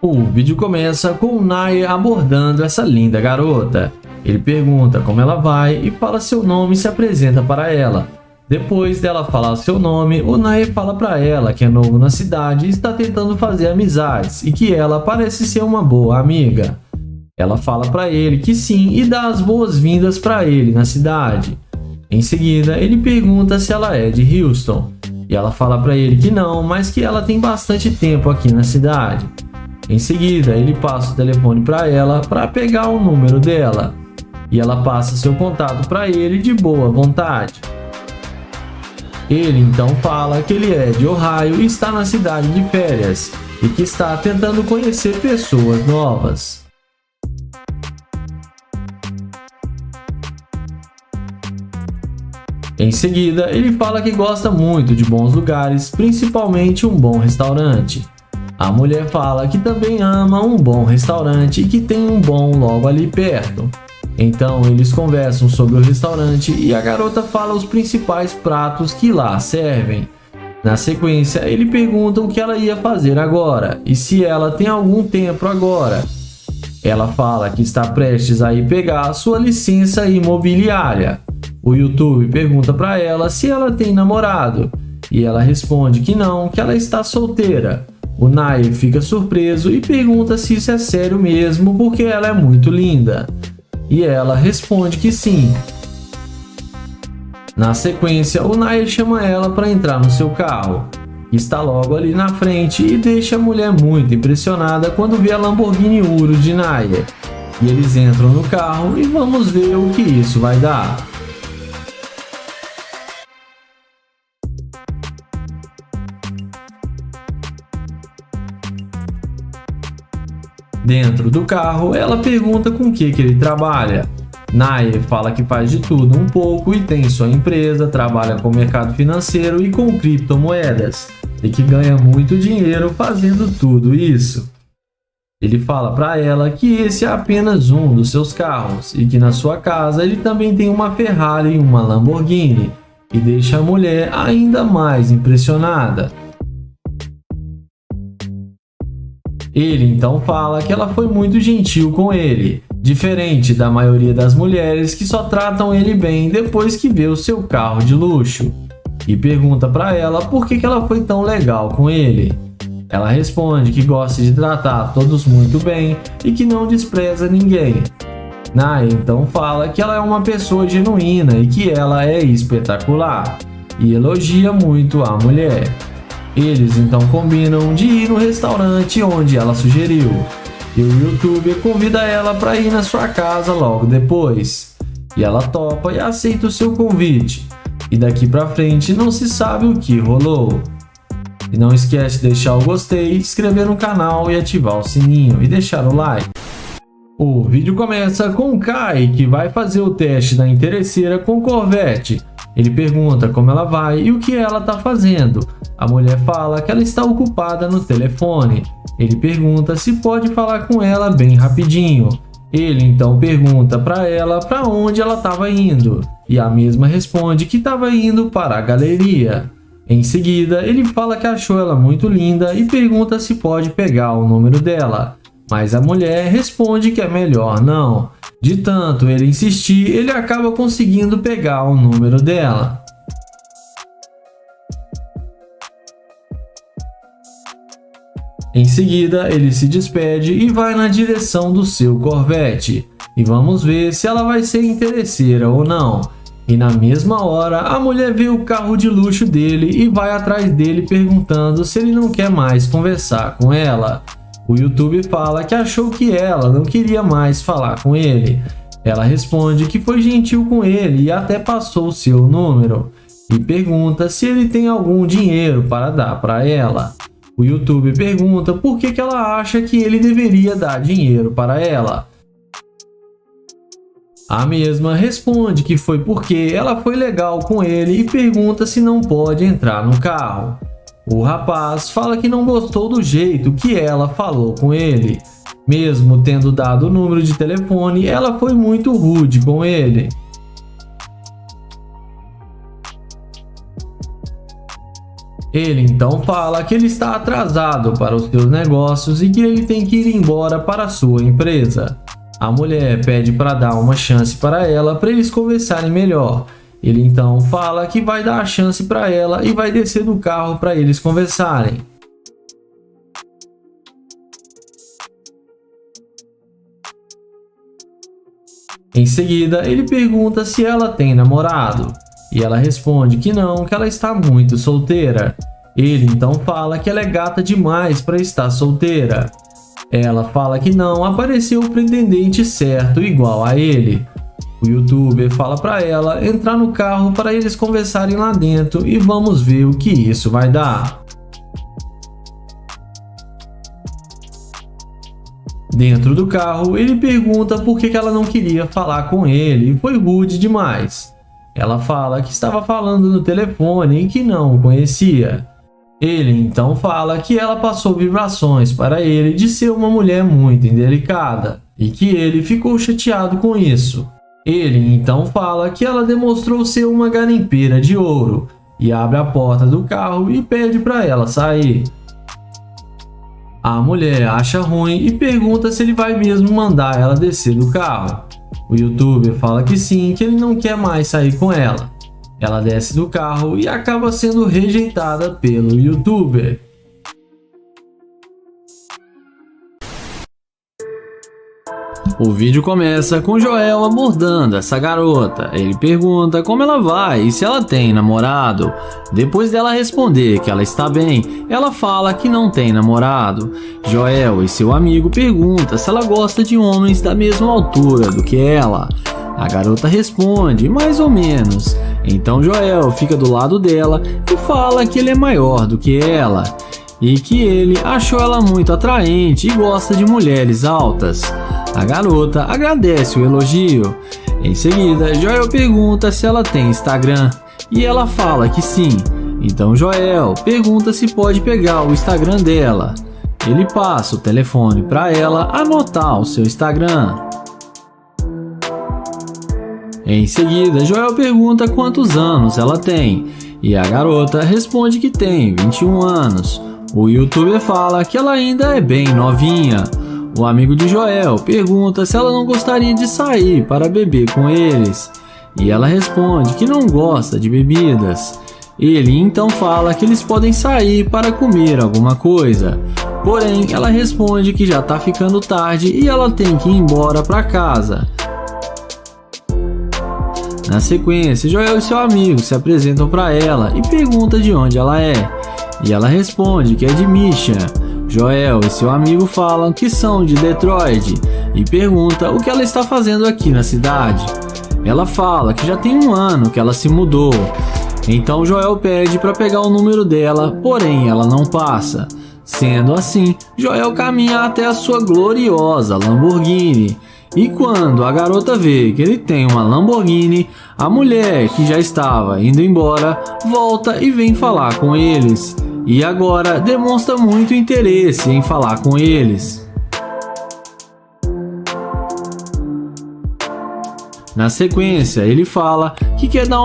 O vídeo começa com o Nair abordando essa linda garota. Ele pergunta como ela vai e fala seu nome e se apresenta para ela. Depois dela falar seu nome, o Nair fala para ela que é novo na cidade e está tentando fazer amizades e que ela parece ser uma boa amiga. Ela fala para ele que sim e dá as boas-vindas para ele na cidade. Em seguida, ele pergunta se ela é de Houston e ela fala para ele que não, mas que ela tem bastante tempo aqui na cidade. Em seguida, ele passa o telefone para ela para pegar o número dela e ela passa seu contato para ele de boa vontade. Ele então fala que ele é de Ohio e está na cidade de férias e que está tentando conhecer pessoas novas. Em seguida, ele fala que gosta muito de bons lugares, principalmente um bom restaurante. A mulher fala que também ama um bom restaurante e que tem um bom logo ali perto. Então eles conversam sobre o restaurante e a garota fala os principais pratos que lá servem. Na sequência, ele pergunta o que ela ia fazer agora e se ela tem algum tempo agora. Ela fala que está prestes a ir pegar a sua licença imobiliária. O YouTube pergunta para ela se ela tem namorado e ela responde que não, que ela está solteira. O Nair fica surpreso e pergunta se isso é sério mesmo porque ela é muito linda. E ela responde que sim. Na sequência, o Nair chama ela para entrar no seu carro, que está logo ali na frente e deixa a mulher muito impressionada quando vê a Lamborghini Urus de Nair. E eles entram no carro e vamos ver o que isso vai dar. Dentro do carro, ela pergunta com o que ele trabalha. Nair fala que faz de tudo um pouco e tem sua empresa, trabalha com o mercado financeiro e com criptomoedas, e que ganha muito dinheiro fazendo tudo isso. Ele fala para ela que esse é apenas um dos seus carros e que na sua casa ele também tem uma Ferrari e uma Lamborghini, e deixa a mulher ainda mais impressionada. Ele então fala que ela foi muito gentil com ele, diferente da maioria das mulheres que só tratam ele bem depois que vê o seu carro de luxo, e pergunta para ela por que ela foi tão legal com ele. Ela responde que gosta de tratar todos muito bem e que não despreza ninguém. Nair então fala que ela é uma pessoa genuína e que ela é espetacular, e elogia muito a mulher. Eles então combinam de ir no restaurante onde ela sugeriu, e o YouTuber convida ela para ir na sua casa logo depois. E ela topa e aceita o seu convite, e daqui para frente não se sabe o que rolou. E não esquece de deixar o gostei, se inscrever no canal e ativar o sininho e deixar o like. O vídeo começa com o Kai, que vai fazer o teste da interesseira com Corvette. Ele pergunta como ela vai e o que ela está fazendo. A mulher fala que ela está ocupada no telefone. Ele pergunta se pode falar com ela bem rapidinho. Ele então pergunta para ela para onde ela estava indo, e a mesma responde que estava indo para a galeria. Em seguida, ele fala que achou ela muito linda e pergunta se pode pegar o número dela, mas a mulher responde que é melhor não. De tanto ele insistir, ele acaba conseguindo pegar o número dela. Em seguida, ele se despede e vai na direção do seu Corvette. E vamos ver se ela vai ser interesseira ou não. E na mesma hora, a mulher vê o carro de luxo dele e vai atrás dele perguntando se ele não quer mais conversar com ela. O YouTube fala que achou que ela não queria mais falar com ele. Ela responde que foi gentil com ele e até passou o seu número. E pergunta se ele tem algum dinheiro para dar para ela. O YouTube pergunta por que ela acha que ele deveria dar dinheiro para ela. A mesma responde que foi porque ela foi legal com ele e pergunta se não pode entrar no carro. O rapaz fala que não gostou do jeito que ela falou com ele. Mesmo tendo dado o número de telefone, ela foi muito rude com ele. Ele então fala que ele está atrasado para os seus negócios e que ele tem que ir embora para a sua empresa. A mulher pede para dar uma chance para eles conversarem melhor. Ele então fala que vai dar a chance para ela e vai descer do carro para eles conversarem. Em seguida, ele pergunta se ela tem namorado, e ela responde que não, que ela está muito solteira. Ele então fala que ela é gata demais para estar solteira. Ela fala que não apareceu o pretendente certo igual a ele. O youtuber fala para ela entrar no carro para eles conversarem lá dentro e vamos ver o que isso vai dar. Dentro do carro, ele pergunta por que ela não queria falar com ele e foi rude demais. Ela fala que estava falando no telefone e que não o conhecia. Ele então fala que ela passou vibrações para ele de ser uma mulher muito indelicada e que ele ficou chateado com isso. Ele então fala que ela demonstrou ser uma garimpeira de ouro e abre a porta do carro e pede para ela sair. A mulher acha ruim e pergunta se ele vai mesmo mandar ela descer do carro. O youtuber fala que sim, que ele não quer mais sair com ela. Ela desce do carro e acaba sendo rejeitada pelo youtuber. O vídeo começa com Joel abordando essa garota. Ele pergunta como ela vai e se ela tem namorado. Depois dela responder que ela está bem, ela fala que não tem namorado. Joel e seu amigo perguntam se ela gosta de homens da mesma altura do que ela. A garota responde, mais ou menos. Então Joel fica do lado dela e fala que ele é maior do que ela e que ele achou ela muito atraente e gosta de mulheres altas. A garota agradece o elogio. Em seguida, Joel pergunta se ela tem Instagram e ela fala que sim. Então Joel pergunta se pode pegar o Instagram dela. Ele passa o telefone para ela anotar o seu Instagram. Em seguida, Joel pergunta quantos anos ela tem e a garota responde que tem 21 anos. O youtuber fala que ela ainda é bem novinha. O amigo de Joel pergunta se ela não gostaria de sair para beber com eles e ela responde que não gosta de bebidas. Ele então fala que eles podem sair para comer alguma coisa, porém ela responde que já está ficando tarde e ela tem que ir embora para casa. Na sequência, Joel e seu amigo se apresentam para ela e perguntam de onde ela é e ela responde que é de Michigan. Joel e seu amigo falam que são de Detroit e pergunta o que ela está fazendo aqui na cidade. Ela fala que já tem um ano que ela se mudou. Então Joel pede para pegar o número dela, porém ela não passa. Sendo assim, Joel caminha até a sua gloriosa Lamborghini. E quando a garota vê que ele tem uma Lamborghini, a mulher que já estava indo embora volta e vem falar com eles. E agora demonstra muito interesse em falar com eles. Na sequência, ela fala que quer dar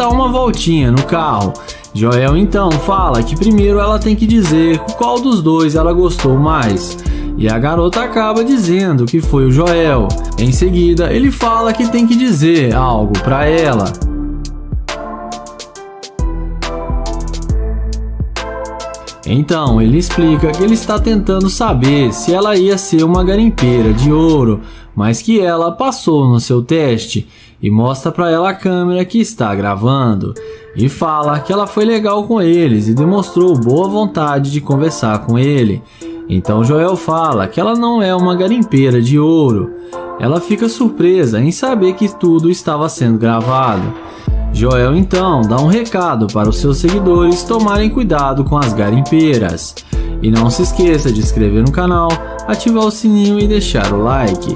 uma voltinha no carro. Joel então fala que primeiro ela tem que dizer qual dos dois ela gostou mais. E a garota acaba dizendo que foi o Joel. Em seguida, ele fala que tem que dizer algo para ela. Então ele explica que ele está tentando saber se ela ia ser uma garimpeira de ouro, mas que ela passou no seu teste e mostra para ela a câmera que está gravando e fala que ela foi legal com eles e demonstrou boa vontade de conversar com ele. Então Joel fala que ela não é uma garimpeira de ouro. Ela fica surpresa em saber que tudo estava sendo gravado. Joel então dá um recado para os seus seguidores tomarem cuidado com as garimpeiras. E não se esqueça de se inscrever no canal, ativar o sininho e deixar o like.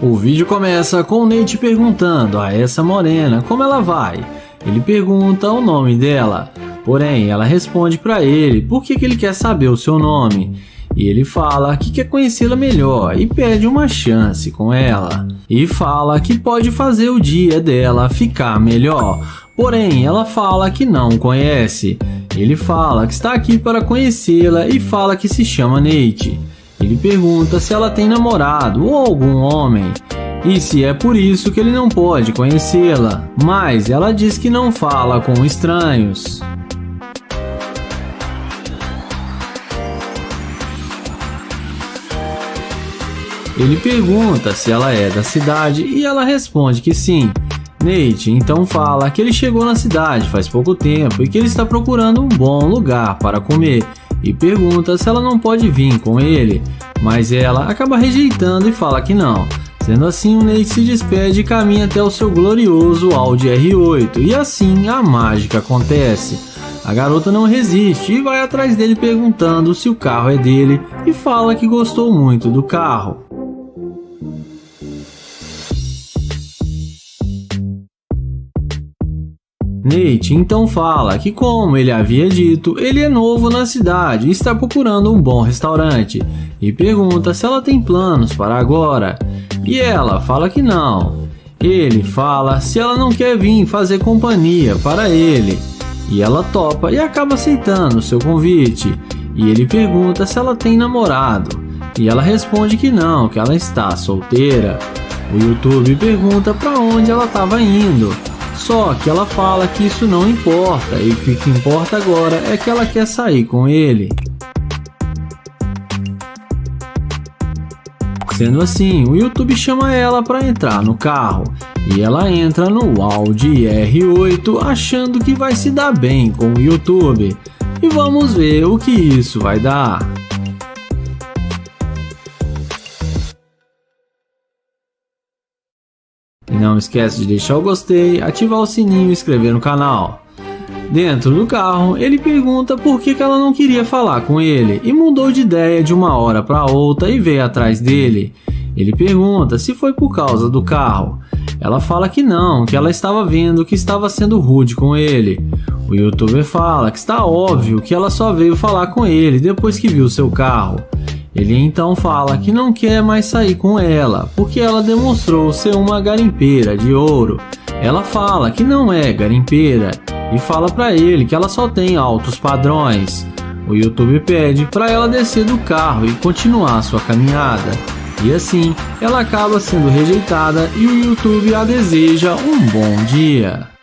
O vídeo começa com o Nate perguntando a essa morena como ela vai. Ele pergunta o nome dela, porém ela responde para ele por que ele quer saber o seu nome. E ele fala que quer conhecê-la melhor e pede uma chance com ela. E fala que pode fazer o dia dela ficar melhor. Porém, ela fala que não conhece. Ele fala que está aqui para conhecê-la e fala que se chama Nate. Ele pergunta se ela tem namorado ou algum homem. E se é por isso que ele não pode conhecê-la. Mas ela diz que não fala com estranhos. Ele pergunta se ela é da cidade e ela responde que sim. Nate então fala que ele chegou na cidade faz pouco tempo e que ele está procurando um bom lugar para comer e pergunta se ela não pode vir com ele, mas ela acaba rejeitando e fala que não. Sendo assim, o Nate se despede e caminha até o seu glorioso Audi R8 e assim a mágica acontece. A garota não resiste e vai atrás dele perguntando se o carro é dele e fala que gostou muito do carro. Nate então fala que, como ele havia dito, ele é novo na cidade e está procurando um bom restaurante e pergunta se ela tem planos para agora. E ela fala que não. Ele fala se ela não quer vir fazer companhia para ele. E ela topa e acaba aceitando o seu convite. E ele pergunta se ela tem namorado. E ela responde que não, que ela está solteira. O YouTube pergunta para onde ela estava indo. Só que ela fala que isso não importa e que o que importa agora é que ela quer sair com ele. Sendo assim, o YouTube chama ela para entrar no carro e ela entra no Audi R8 achando que vai se dar bem com o YouTube. E vamos ver o que isso vai dar. E não esquece de deixar o gostei, ativar o sininho e inscrever no canal. Dentro do carro, ele pergunta por que ela não queria falar com ele e mudou de ideia de uma hora para outra e veio atrás dele. Ele pergunta se foi por causa do carro. Ela fala que não, que ela estava vendo que estava sendo rude com ele. O youtuber fala que está óbvio que ela só veio falar com ele depois que viu seu carro. Ele então fala que não quer mais sair com ela, porque ela demonstrou ser uma garimpeira de ouro. Ela fala que não é garimpeira e fala para ele que ela só tem altos padrões. O YouTube pede para ela descer do carro e continuar sua caminhada. E assim, ela acaba sendo rejeitada e o YouTube a deseja um bom dia.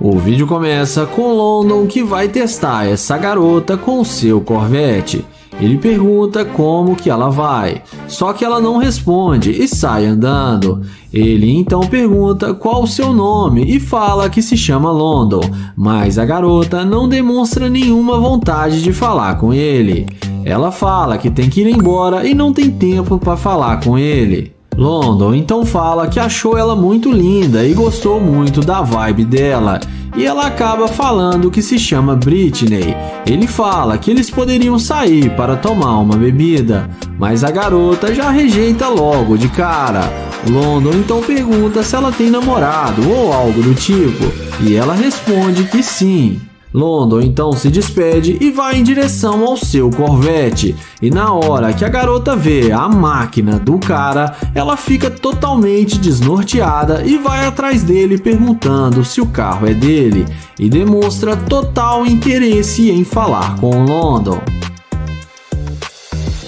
O vídeo começa com London, que vai testar essa garota com seu Corvette. Ele pergunta como que ela vai, só que ela não responde e sai andando. Ele então pergunta qual o seu nome e fala que se chama London, mas a garota não demonstra nenhuma vontade de falar com ele. Ela fala que tem que ir embora e não tem tempo para falar com ele. London então fala que achou ela muito linda e gostou muito da vibe dela, e ela acaba falando que se chama Britney. Ele fala que eles poderiam sair para tomar uma bebida, mas a garota já rejeita logo de cara. London então pergunta se ela tem namorado ou algo do tipo, e ela responde que sim. London então se despede e vai em direção ao seu Corvette, e na hora que a garota vê a máquina do cara, ela fica totalmente desnorteada e vai atrás dele perguntando se o carro é dele, e demonstra total interesse em falar com London.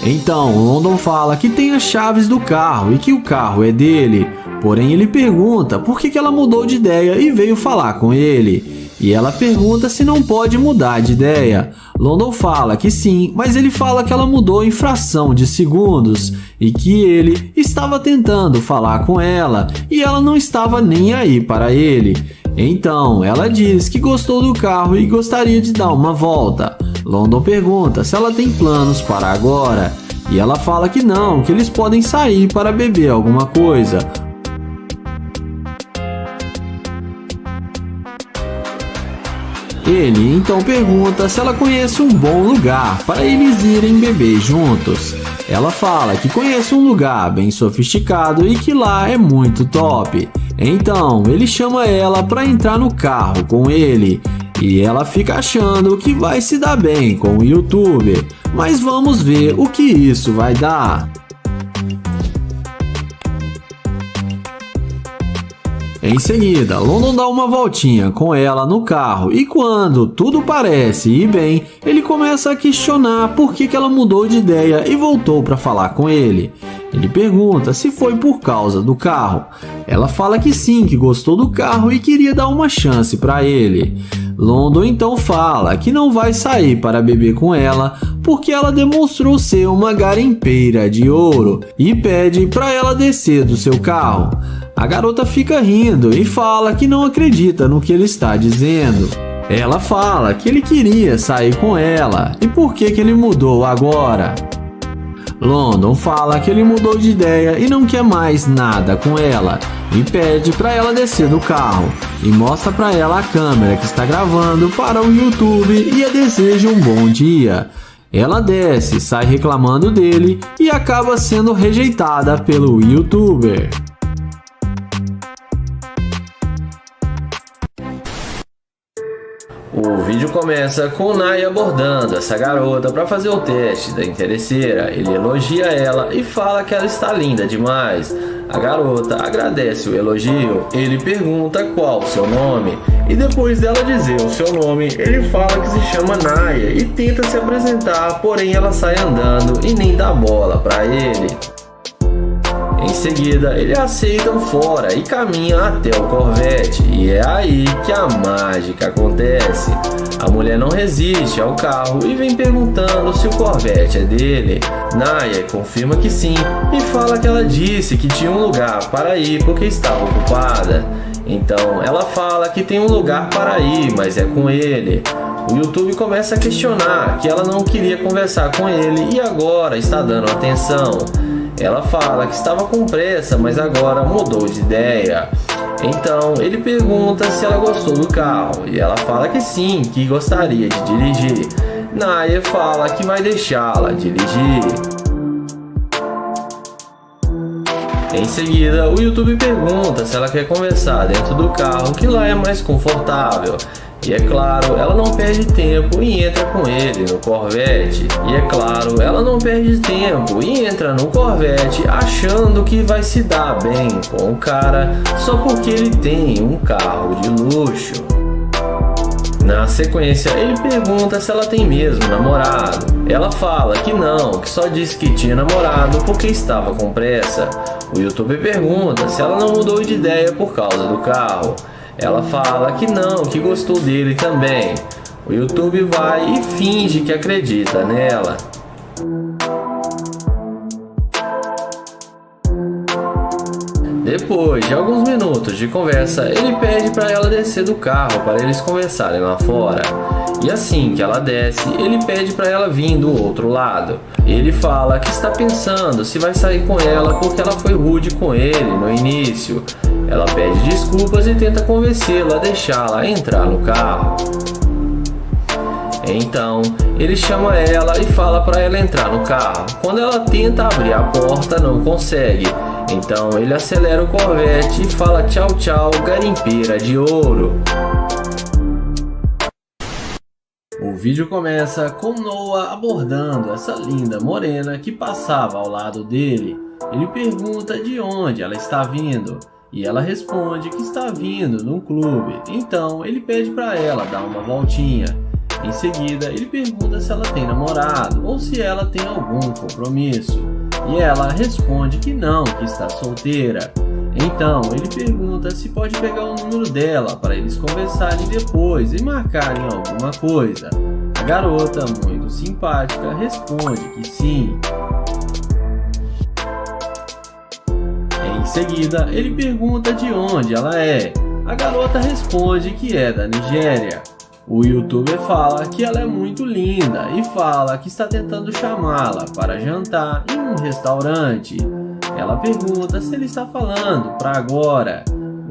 Então London fala que tem as chaves do carro e que o carro é dele, porém ele pergunta por que ela mudou de ideia e veio falar com ele. E ela pergunta se não pode mudar de ideia. London fala que sim, mas ele fala que ela mudou em fração de segundos e que ele estava tentando falar com ela e ela não estava nem aí para ele. Então ela diz que gostou do carro e gostaria de dar uma volta. London pergunta se ela tem planos para agora e ela fala que não, que eles podem sair para beber alguma coisa. Ele então pergunta se ela conhece um bom lugar para eles irem beber juntos. Ela fala que conhece um lugar bem sofisticado e que lá é muito top. Então ele chama ela para entrar no carro com ele. e ela fica achando que vai se dar bem com o youtuber, mas vamos ver o que isso vai dar. Em seguida, London dá uma voltinha com ela no carro e quando tudo parece ir bem, ele começa a questionar por que ela mudou de ideia e voltou para falar com ele. Ele pergunta se foi por causa do carro. Ela fala que sim, que gostou do carro e queria dar uma chance para ele. London então fala que não vai sair para beber com ela porque ela demonstrou ser uma garimpeira de ouro e pede para ela descer do seu carro. A garota fica rindo e fala que não acredita no que ele está dizendo. Ela fala que ele queria sair com ela e por que ele mudou agora. London fala que ele mudou de ideia e não quer mais nada com ela e pede para ela descer do carro e mostra para ela a câmera que está gravando para o YouTube e a deseja um bom dia. Ela desce, sai reclamando dele e acaba sendo rejeitada pelo YouTuber. O vídeo começa com Naya abordando essa garota para fazer o teste da interesseira. Ele elogia ela e fala que ela está linda demais. A garota agradece o elogio. Ele pergunta qual o seu nome e depois dela dizer o seu nome, ele fala que se chama Naya e tenta se apresentar, porém ela sai andando e nem dá bola para ele. Em seguida, ele aceita fora e caminha até o Corvette, e é aí que a mágica acontece. A mulher não resiste ao carro e vem perguntando se o Corvette é dele. Naya confirma que sim e fala que ela disse que tinha um lugar para ir porque estava ocupada. Então ela fala que tem um lugar para ir, mas é com ele. O YouTube começa a questionar que ela não queria conversar com ele e agora está dando atenção. Ela fala que estava com pressa, mas agora mudou de ideia. Então ele pergunta se ela gostou do carro e ela fala que sim, que gostaria de dirigir. Naya fala que vai deixá-la dirigir. Em seguida, o YouTube pergunta se ela quer conversar dentro do carro, que lá é mais confortável. E é claro, ela não perde tempo e entra com ele no Corvette. E é claro, ela não perde tempo e entra no Corvette achando que vai se dar bem com o cara só porque ele tem um carro de luxo. Na sequência, ele pergunta se ela tem mesmo namorado. Ela fala que não, que só disse que tinha namorado porque estava com pressa. O YouTube pergunta se ela não mudou de ideia por causa do carro. Ela fala que não, que gostou dele também. O YouTube vai e finge que acredita nela. Depois de alguns minutos de conversa, ele pede para ela descer do carro para eles conversarem lá fora. E assim que ela desce, ele pede para ela vir do outro lado. Ele fala que está pensando se vai sair com ela porque ela foi rude com ele no início. Ela pede desculpas e tenta convencê-la a deixá-la entrar no carro. Então, ele chama ela e fala para ela entrar no carro. Quando ela tenta abrir a porta, não consegue. Então, ele acelera o Corvette e fala tchau tchau, garimpeira de ouro. O vídeo começa com Noah abordando essa linda morena que passava ao lado dele. Ele pergunta de onde ela está vindo. E ela responde que está vindo num clube. Então ele pede para ela dar uma voltinha. Em seguida ele pergunta se ela tem namorado ou se ela tem algum compromisso. E ela responde que não, que está solteira. Então ele pergunta se pode pegar o número dela para eles conversarem depois e marcarem alguma coisa. A garota, muito simpática, responde que sim. Em seguida, ele pergunta de onde ela é. A garota responde que é da Nigéria. O YouTuber fala que ela é muito linda e fala que está tentando chamá-la para jantar em um restaurante. Ela pergunta se ele está falando para agora.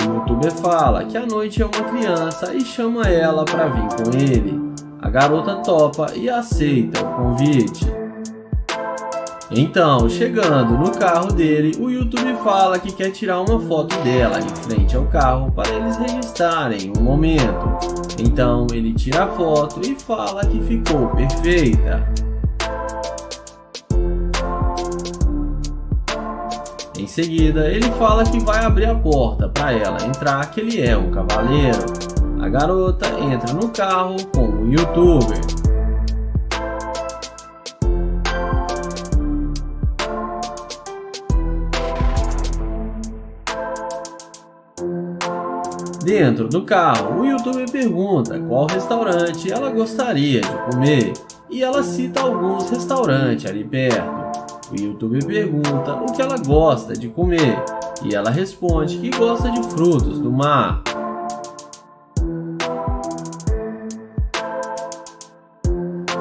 O YouTuber fala que a noite é uma criança e chama ela para vir com ele. A garota topa e aceita o convite. Então, chegando no carro dele, o YouTube fala que quer tirar uma foto dela em frente ao carro para eles registrarem o momento. Então ele tira a foto e fala que ficou perfeita. Em seguida, ele fala que vai abrir a porta para ela entrar, que ele é um cavaleiro. A garota entra no carro com o youtuber. Dentro do carro, o youtuber pergunta qual restaurante ela gostaria de comer e ela cita alguns restaurantes ali perto. O youtuber pergunta o que ela gosta de comer e ela responde que gosta de frutos do mar.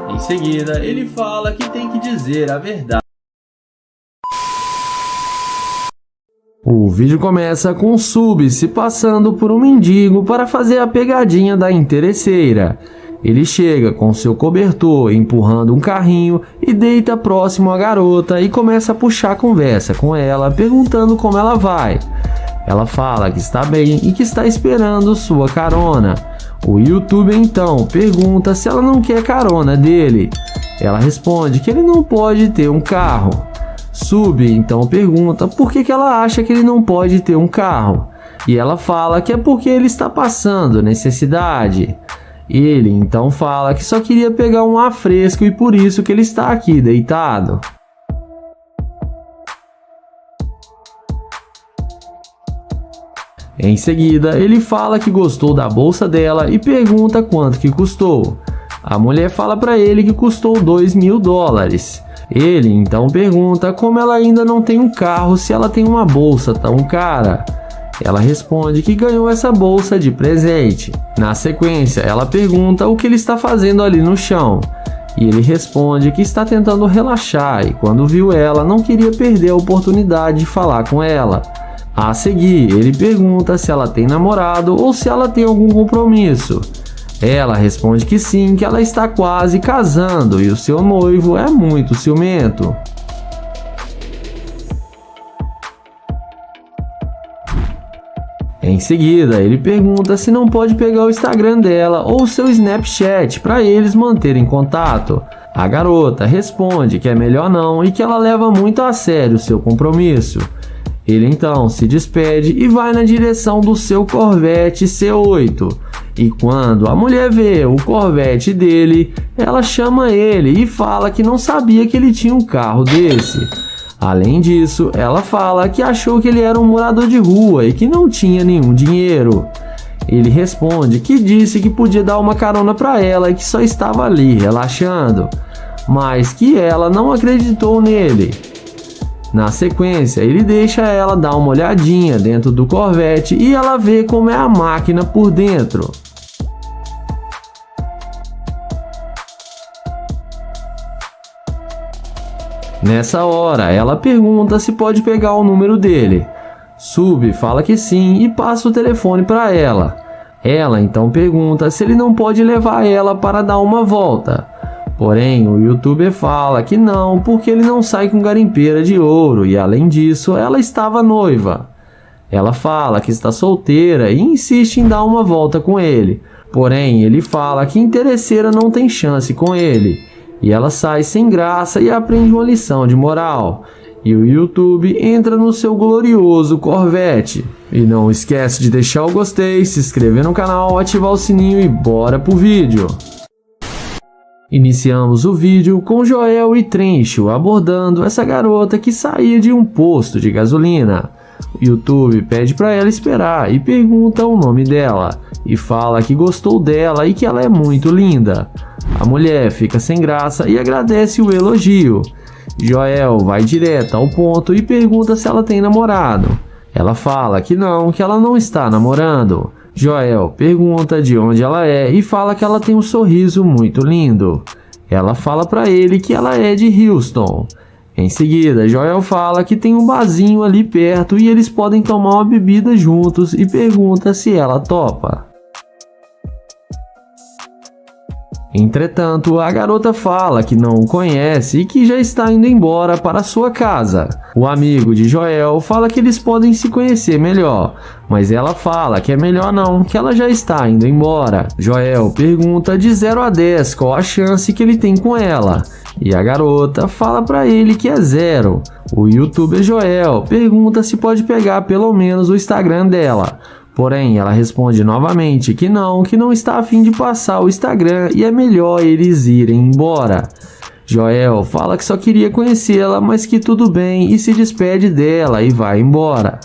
Em seguida, ele fala que tem que dizer a verdade. O vídeo começa com o Sub se passando por um mendigo para fazer a pegadinha da interesseira. Ele chega com seu cobertor empurrando um carrinho e deita próximo à garota e começa a puxar conversa com ela, perguntando como ela vai. Ela fala que está bem e que está esperando sua carona. O youtuber então pergunta se ela não quer carona dele. Ela responde que ele não pode ter um carro. Sub então pergunta por que ela acha que ele não pode ter um carro. E ela fala que é porque ele está passando necessidade. Ele então fala que só queria pegar um ar fresco e por isso que ele está aqui deitado. Em seguida, ele fala que gostou da bolsa dela e pergunta quanto que custou. A mulher fala para ele que custou $2.000. Ele então pergunta como ela ainda não tem um carro se ela tem uma bolsa tão cara. Ela responde que ganhou essa bolsa de presente. Na sequência, ela pergunta o que ele está fazendo ali no chão. E ele responde que está tentando relaxar e quando viu ela não queria perder a oportunidade de falar com ela. A seguir, ele pergunta se ela tem namorado ou se ela tem algum compromisso. Ela responde que sim, que ela está quase casando e o seu noivo é muito ciumento. Em seguida, ele pergunta se não pode pegar o Instagram dela ou seu Snapchat para eles manterem contato. A garota responde que é melhor não e que ela leva muito a sério seu compromisso. Ele então se despede e vai na direção do seu Corvette C8. E quando a mulher vê o Corvette dele, ela chama ele e fala que não sabia que ele tinha um carro desse. Além disso, ela fala que achou que ele era um morador de rua e que não tinha nenhum dinheiro. Ele responde que disse que podia dar uma carona para ela e que só estava ali relaxando, mas que ela não acreditou nele. Na sequência, ele deixa ela dar uma olhadinha dentro do Corvette e ela vê como é a máquina por dentro. Nessa hora, ela pergunta se pode pegar o número dele. Sub fala que sim e passa o telefone para ela. Ela então pergunta se ele não pode levar ela para dar uma volta. Porém, o youtuber fala que não, porque ele não sai com garimpeira de ouro e além disso, ela estava noiva. Ela fala que está solteira e insiste em dar uma volta com ele. Porém, ele fala que interesseira não tem chance com ele. E ela sai sem graça e aprende uma lição de moral. E o YouTube entra no seu glorioso Corvette. E não esquece de deixar o gostei, se inscrever no canal, ativar o sininho e bora pro vídeo. Iniciamos o vídeo com Joel e Trencho abordando essa garota que saía de um posto de gasolina. O YouTube pede para ela esperar e pergunta o nome dela. E fala que gostou dela e que ela é muito linda. A mulher fica sem graça e agradece o elogio. Joel vai direto ao ponto e pergunta se ela tem namorado. Ela fala que ela não está namorando. Joel pergunta de onde ela é e fala que ela tem um sorriso muito lindo. Ela fala para ele que ela é de Houston. Em seguida, Joel fala que tem um barzinho ali perto e eles podem tomar uma bebida juntos e pergunta se ela topa. Entretanto, a garota fala que não o conhece e que já está indo embora para sua casa. O amigo de Joel fala que eles podem se conhecer melhor, mas ela fala que é melhor não, que ela já está indo embora. Joel pergunta de 0 a 10 qual a chance que ele tem com ela, e a garota fala para ele que é 0. O youtuber Joel pergunta se pode pegar pelo menos o Instagram dela. Porém, ela responde novamente que não está a fim de passar o Instagram e é melhor eles irem embora. Joel fala que só queria conhecê-la, mas que tudo bem e se despede dela e vai embora.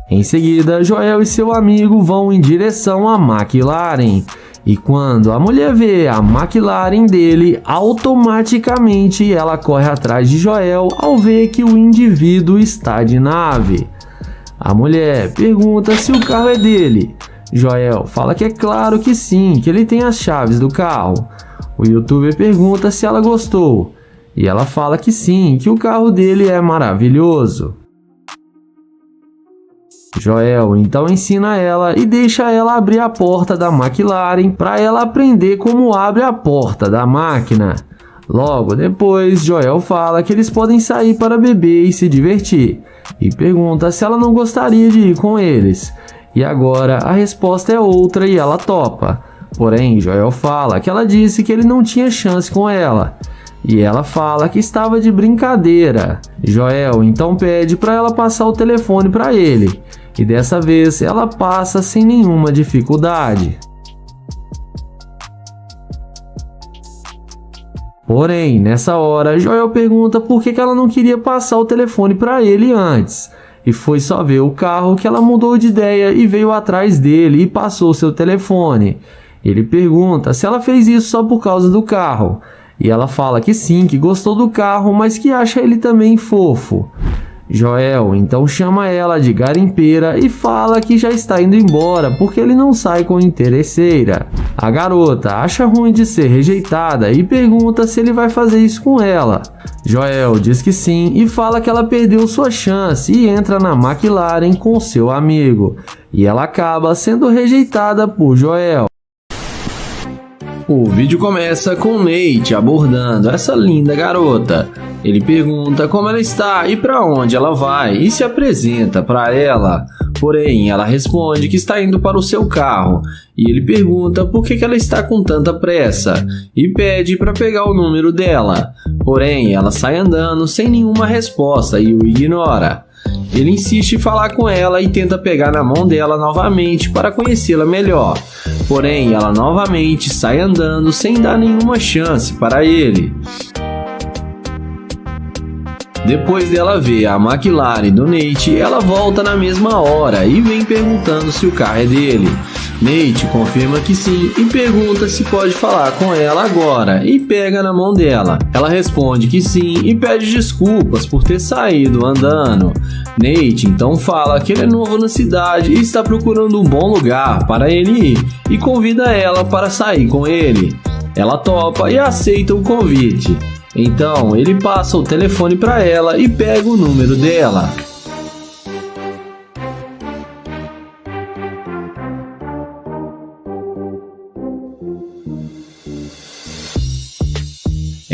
Em seguida, Joel e seu amigo vão em direção à McLaren. E quando a mulher vê a McLaren dele, automaticamente ela corre atrás de Joel ao ver que o indivíduo está de nave. A mulher pergunta se o carro é dele. Joel fala que é claro que sim, que ele tem as chaves do carro. O youtuber pergunta se ela gostou. E ela fala que sim, que o carro dele é maravilhoso. Joel então ensina ela e deixa ela abrir a porta da McLaren para ela aprender como abre a porta da máquina. Logo depois, Joel fala que eles podem sair para beber e se divertir, e pergunta se ela não gostaria de ir com eles. E agora a resposta é outra e ela topa. Porém, Joel fala que ela disse que ele não tinha chance com ela. E ela fala que estava de brincadeira. Joel então pede para ela passar o telefone para ele. E dessa vez ela passa sem nenhuma dificuldade. Porém, nessa hora, Joel pergunta por que ela não queria passar o telefone para ele antes. E foi só ver o carro que ela mudou de ideia e veio atrás dele e passou seu telefone. Ele pergunta se ela fez isso só por causa do carro. E ela fala que sim, que gostou do carro, mas que acha ele também fofo. Joel então chama ela de garimpeira e fala que já está indo embora porque ele não sai com interesseira. A garota acha ruim de ser rejeitada e pergunta se ele vai fazer isso com ela. Joel diz que sim e fala que ela perdeu sua chance e entra na McLaren com seu amigo. E ela acaba sendo rejeitada por Joel. O vídeo começa com Nate abordando essa linda garota. Ele pergunta como ela está e para onde ela vai e se apresenta para ela. Porém, ela responde que está indo para o seu carro e ele pergunta por que ela está com tanta pressa e pede para pegar o número dela. Porém, ela sai andando sem nenhuma resposta e o ignora. Ele insiste em falar com ela e tenta pegar na mão dela novamente para conhecê-la melhor. Porém, ela novamente sai andando sem dar nenhuma chance para ele. Depois dela ver a McLaren do Nate, ela volta na mesma hora e vem perguntando se o carro é dele. Nate confirma que sim e pergunta se pode falar com ela agora e pega na mão dela. Ela responde que sim e pede desculpas por ter saído andando. Nate então fala que ele é novo na cidade e está procurando um bom lugar para ele ir e convida ela para sair com ele. Ela topa e aceita o convite. Então ele passa o telefone para ela e pega o número dela.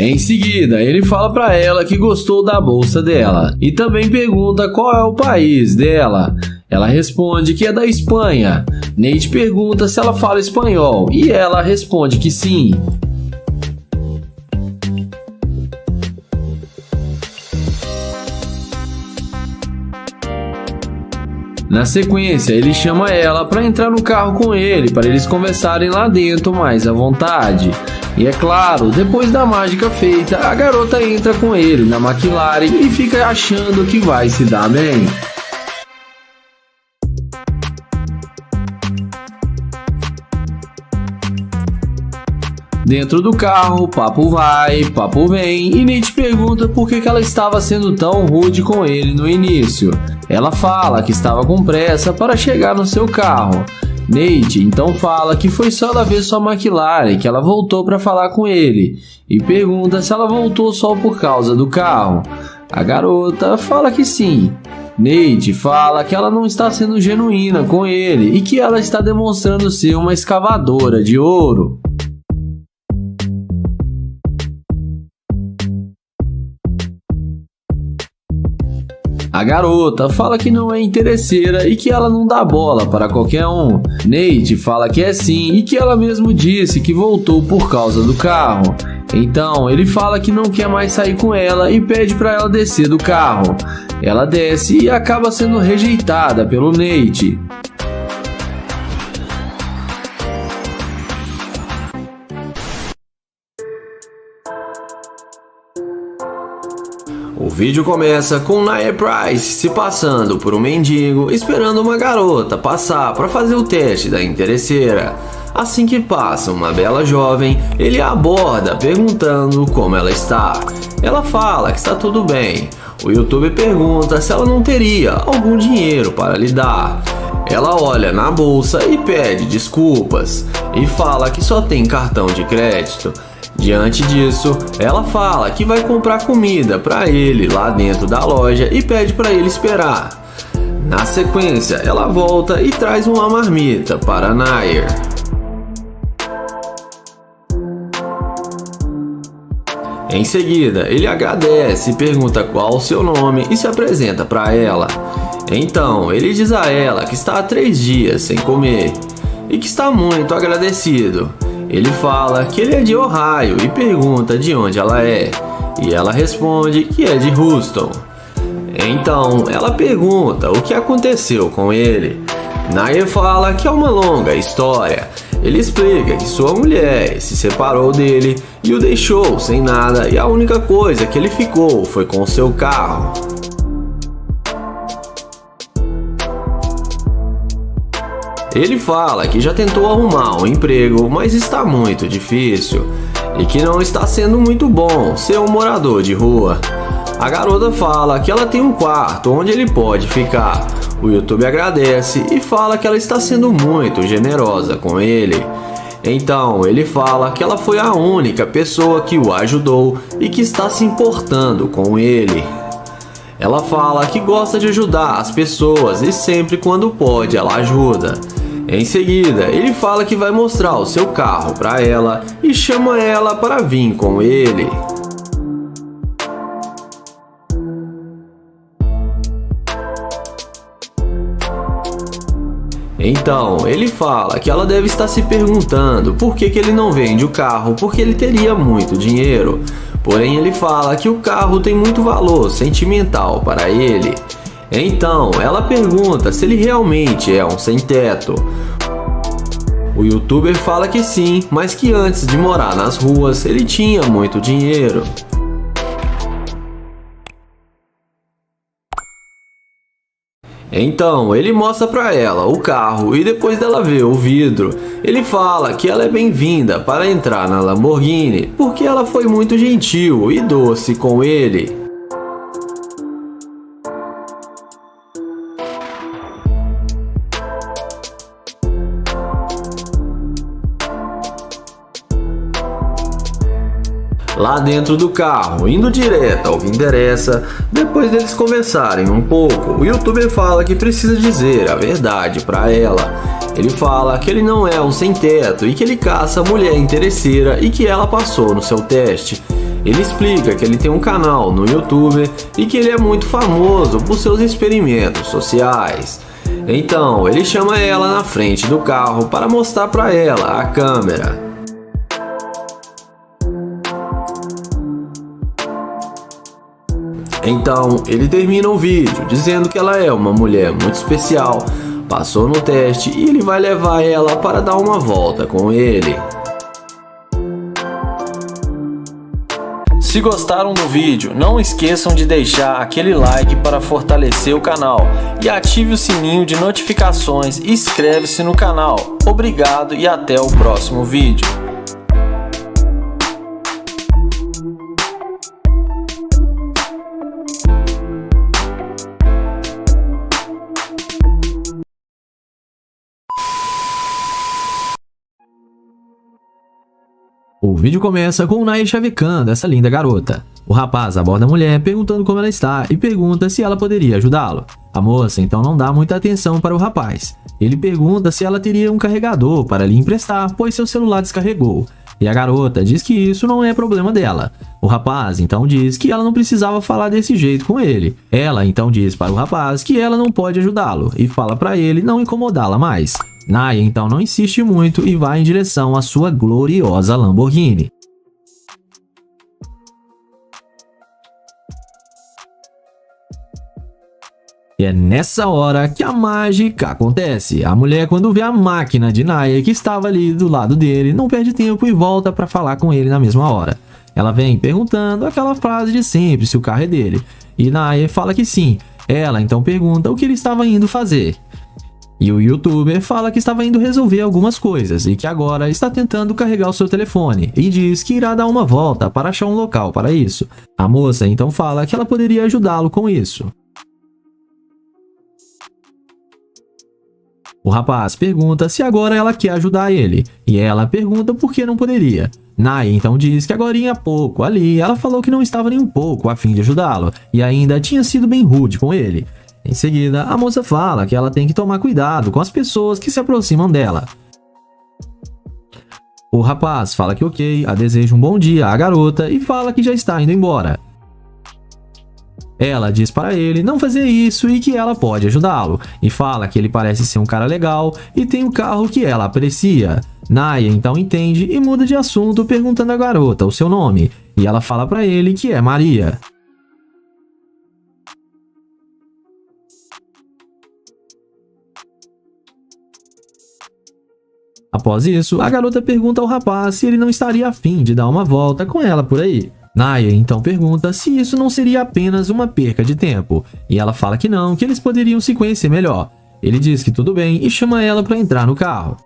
Em seguida, ele fala para ela que gostou da bolsa dela e também pergunta qual é o país dela. Ela responde que é da Espanha. Nate pergunta se ela fala espanhol e ela responde que sim. Na sequência, ele chama ela para entrar no carro com ele, para eles conversarem lá dentro mais à vontade. E é claro, depois da mágica feita, a garota entra com ele na McLaren e fica achando que vai se dar bem. Dentro do carro, papo vai, papo vem e Nate pergunta por que ela estava sendo tão rude com ele no início. Ela fala que estava com pressa para chegar no seu carro. Nate então fala que foi só ela ver sua McLaren que ela voltou para falar com ele e pergunta se ela voltou só por causa do carro. A garota fala que sim. Nate fala que ela não está sendo genuína com ele e que ela está demonstrando ser uma escavadora de ouro. A garota fala que não é interesseira e que ela não dá bola para qualquer um. Nate fala que é sim e que ela mesmo disse que voltou por causa do carro. Então ele fala que não quer mais sair com ela e pede para ela descer do carro. Ela desce e acaba sendo rejeitada pelo Nate. O vídeo começa com Nia Price se passando por um mendigo esperando uma garota passar para fazer o teste da interesseira. Assim que passa uma bela jovem, ele a aborda perguntando como ela está. Ela fala que está tudo bem. O youtuber pergunta se ela não teria algum dinheiro para lhe dar. Ela olha na bolsa e pede desculpas e fala que só tem cartão de crédito. Diante disso, ela fala que vai comprar comida para ele lá dentro da loja e pede para ele esperar. Na sequência, ela volta e traz uma marmita para Nair. Em seguida, ele agradece e pergunta qual o seu nome e se apresenta para ela. Então, ele diz a ela que está há 3 dias sem comer e que está muito agradecido. Ele fala que ele é de Ohio e pergunta de onde ela é, e ela responde que é de Houston. Então ela pergunta o que aconteceu com ele. Nair fala que é uma longa história. Ele explica que sua mulher se separou dele e o deixou sem nada, e a única coisa que ele ficou foi com seu carro. Ele fala que já tentou arrumar um emprego, mas está muito difícil e que não está sendo muito bom ser um morador de rua. A garota fala que ela tem um quarto onde ele pode ficar. O YouTube agradece e fala que ela está sendo muito generosa com ele. Então ele fala que ela foi a única pessoa que o ajudou e que está se importando com ele. Ela fala que gosta de ajudar as pessoas e sempre quando pode ela ajuda. Em seguida, ele fala que vai mostrar o seu carro para ela e chama ela para vir com ele. Então, ele fala que ela deve estar se perguntando por que ele não vende o carro, porque ele teria muito dinheiro. Porém, ele fala que o carro tem muito valor sentimental para ele. Então, ela pergunta se ele realmente é um sem-teto. O youtuber fala que sim, mas que antes de morar nas ruas, ele tinha muito dinheiro. Então, ele mostra para ela o carro e depois dela ver o vidro, ele fala que ela é bem-vinda para entrar na Lamborghini, porque ela foi muito gentil e doce com ele. Lá dentro do carro, indo direto ao que interessa, depois deles conversarem um pouco, o youtuber fala que precisa dizer a verdade para ela. Ele fala que ele não é um sem-teto e que ele caça mulher interesseira e que ela passou no seu teste. Ele explica que ele tem um canal no YouTube e que ele é muito famoso por seus experimentos sociais. Então, ele chama ela na frente do carro para mostrar para ela a câmera. Então, ele termina o vídeo dizendo que ela é uma mulher muito especial, passou no teste e ele vai levar ela para dar uma volta com ele. Se gostaram do vídeo, não esqueçam de deixar aquele like para fortalecer o canal e ative o sininho de notificações e inscreve-se no canal. Obrigado e até o próximo vídeo. O vídeo começa com o Nair chavecando essa linda garota. O rapaz aborda a mulher perguntando como ela está e pergunta se ela poderia ajudá-lo. A moça então não dá muita atenção para o rapaz. Ele pergunta se ela teria um carregador para lhe emprestar, pois seu celular descarregou. E a garota diz que isso não é problema dela. O rapaz então diz que ela não precisava falar desse jeito com ele. Ela então diz para o rapaz que ela não pode ajudá-lo e fala para ele não incomodá-la mais. Naya então não insiste muito e vai em direção à sua gloriosa Lamborghini. E é nessa hora que a mágica acontece. A mulher, quando vê a máquina de Naya que estava ali do lado dele, não perde tempo e volta para falar com ele na mesma hora. Ela vem perguntando aquela frase de sempre se o carro é dele. E Naya fala que sim. Ela então pergunta o que ele estava indo fazer. E o youtuber fala que estava indo resolver algumas coisas e que agora está tentando carregar o seu telefone e diz que irá dar uma volta para achar um local para isso. A moça então fala que ela poderia ajudá-lo com isso. O rapaz pergunta se agora ela quer ajudar ele, e ela pergunta por que não poderia. Naya então diz que agorinha há pouco ali ela falou que não estava nem um pouco a fim de ajudá-lo, e ainda tinha sido bem rude com ele. Em seguida, a moça fala que ela tem que tomar cuidado com as pessoas que se aproximam dela. O rapaz fala que ok, a deseja um bom dia à garota e fala que já está indo embora. Ela diz para ele não fazer isso e que ela pode ajudá-lo, e fala que ele parece ser um cara legal e tem um carro que ela aprecia. Naya então entende e muda de assunto perguntando à garota o seu nome, e ela fala para ele que é Maria. Após isso, a garota pergunta ao rapaz se ele não estaria afim de dar uma volta com ela por aí. Naya então pergunta se isso não seria apenas uma perca de tempo, e ela fala que não, que eles poderiam se conhecer melhor. Ele diz que tudo bem e chama ela para entrar no carro.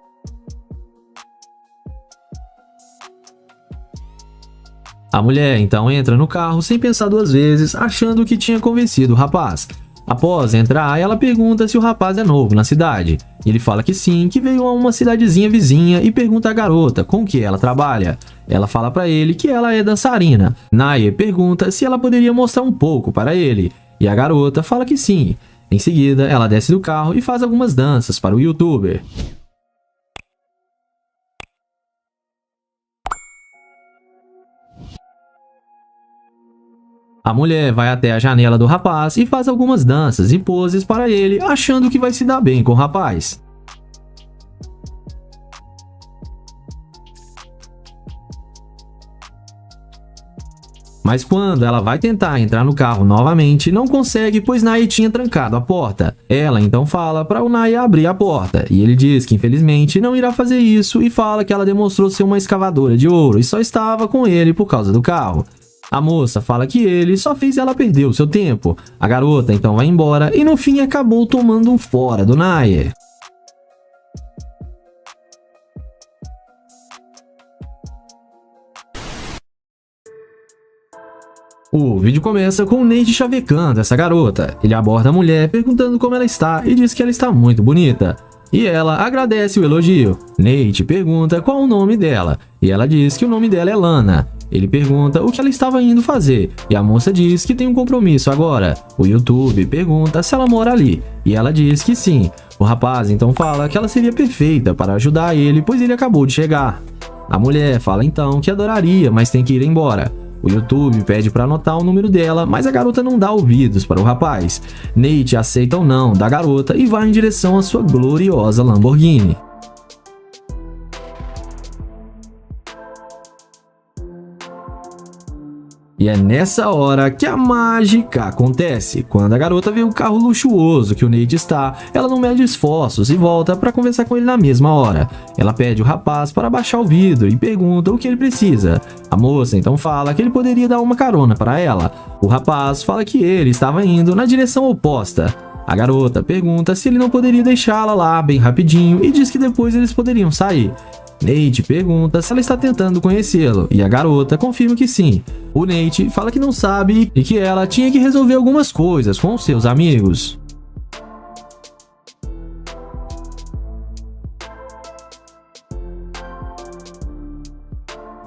A mulher então entra no carro sem pensar duas vezes, achando que tinha convencido o rapaz. Após entrar, ela pergunta se o rapaz é novo na cidade. Ele fala que sim, que veio a uma cidadezinha vizinha e pergunta à garota com que ela trabalha. Ela fala para ele que ela é dançarina. Naya pergunta se ela poderia mostrar um pouco para ele, e a garota fala que sim. Em seguida, ela desce do carro e faz algumas danças para o youtuber. A mulher vai até a janela do rapaz e faz algumas danças e poses para ele, achando que vai se dar bem com o rapaz. Mas quando ela vai tentar entrar no carro novamente, não consegue, pois Naya tinha trancado a porta. Ela então fala para o Naya abrir a porta, e ele diz que infelizmente não irá fazer isso e fala que ela demonstrou ser uma escavadora de ouro e só estava com ele por causa do carro. A moça fala que ele só fez ela perder o seu tempo. A garota então vai embora e no fim acabou tomando um fora do Naya. O vídeo começa com o Nate chavecando essa garota. Ele aborda a mulher perguntando como ela está e diz que ela está muito bonita. E ela agradece o elogio. Nate pergunta qual o nome dela e ela diz que o nome dela é Lana. Ele pergunta o que ela estava indo fazer e a moça diz que tem um compromisso agora. O YouTube pergunta se ela mora ali e ela diz que sim. O rapaz então fala que ela seria perfeita para ajudar ele, pois ele acabou de chegar. A mulher fala então que adoraria, mas tem que ir embora. O YouTube pede para anotar o número dela, mas a garota não dá ouvidos para o rapaz. Nate aceita o não da garota e vai em direção à sua gloriosa Lamborghini. E é nessa hora que a mágica acontece. Quando a garota vê o carro luxuoso que o Nate está, ela não mede esforços e volta para conversar com ele na mesma hora. Ela pede o rapaz para baixar o vidro e pergunta o que ele precisa. A moça então fala que ele poderia dar uma carona para ela. O rapaz fala que ele estava indo na direção oposta. A garota pergunta se ele não poderia deixá-la lá bem rapidinho e diz que depois eles poderiam sair. Nate pergunta se ela está tentando conhecê-lo e a garota confirma que sim. O Nate fala que não sabe e que ela tinha que resolver algumas coisas com seus amigos.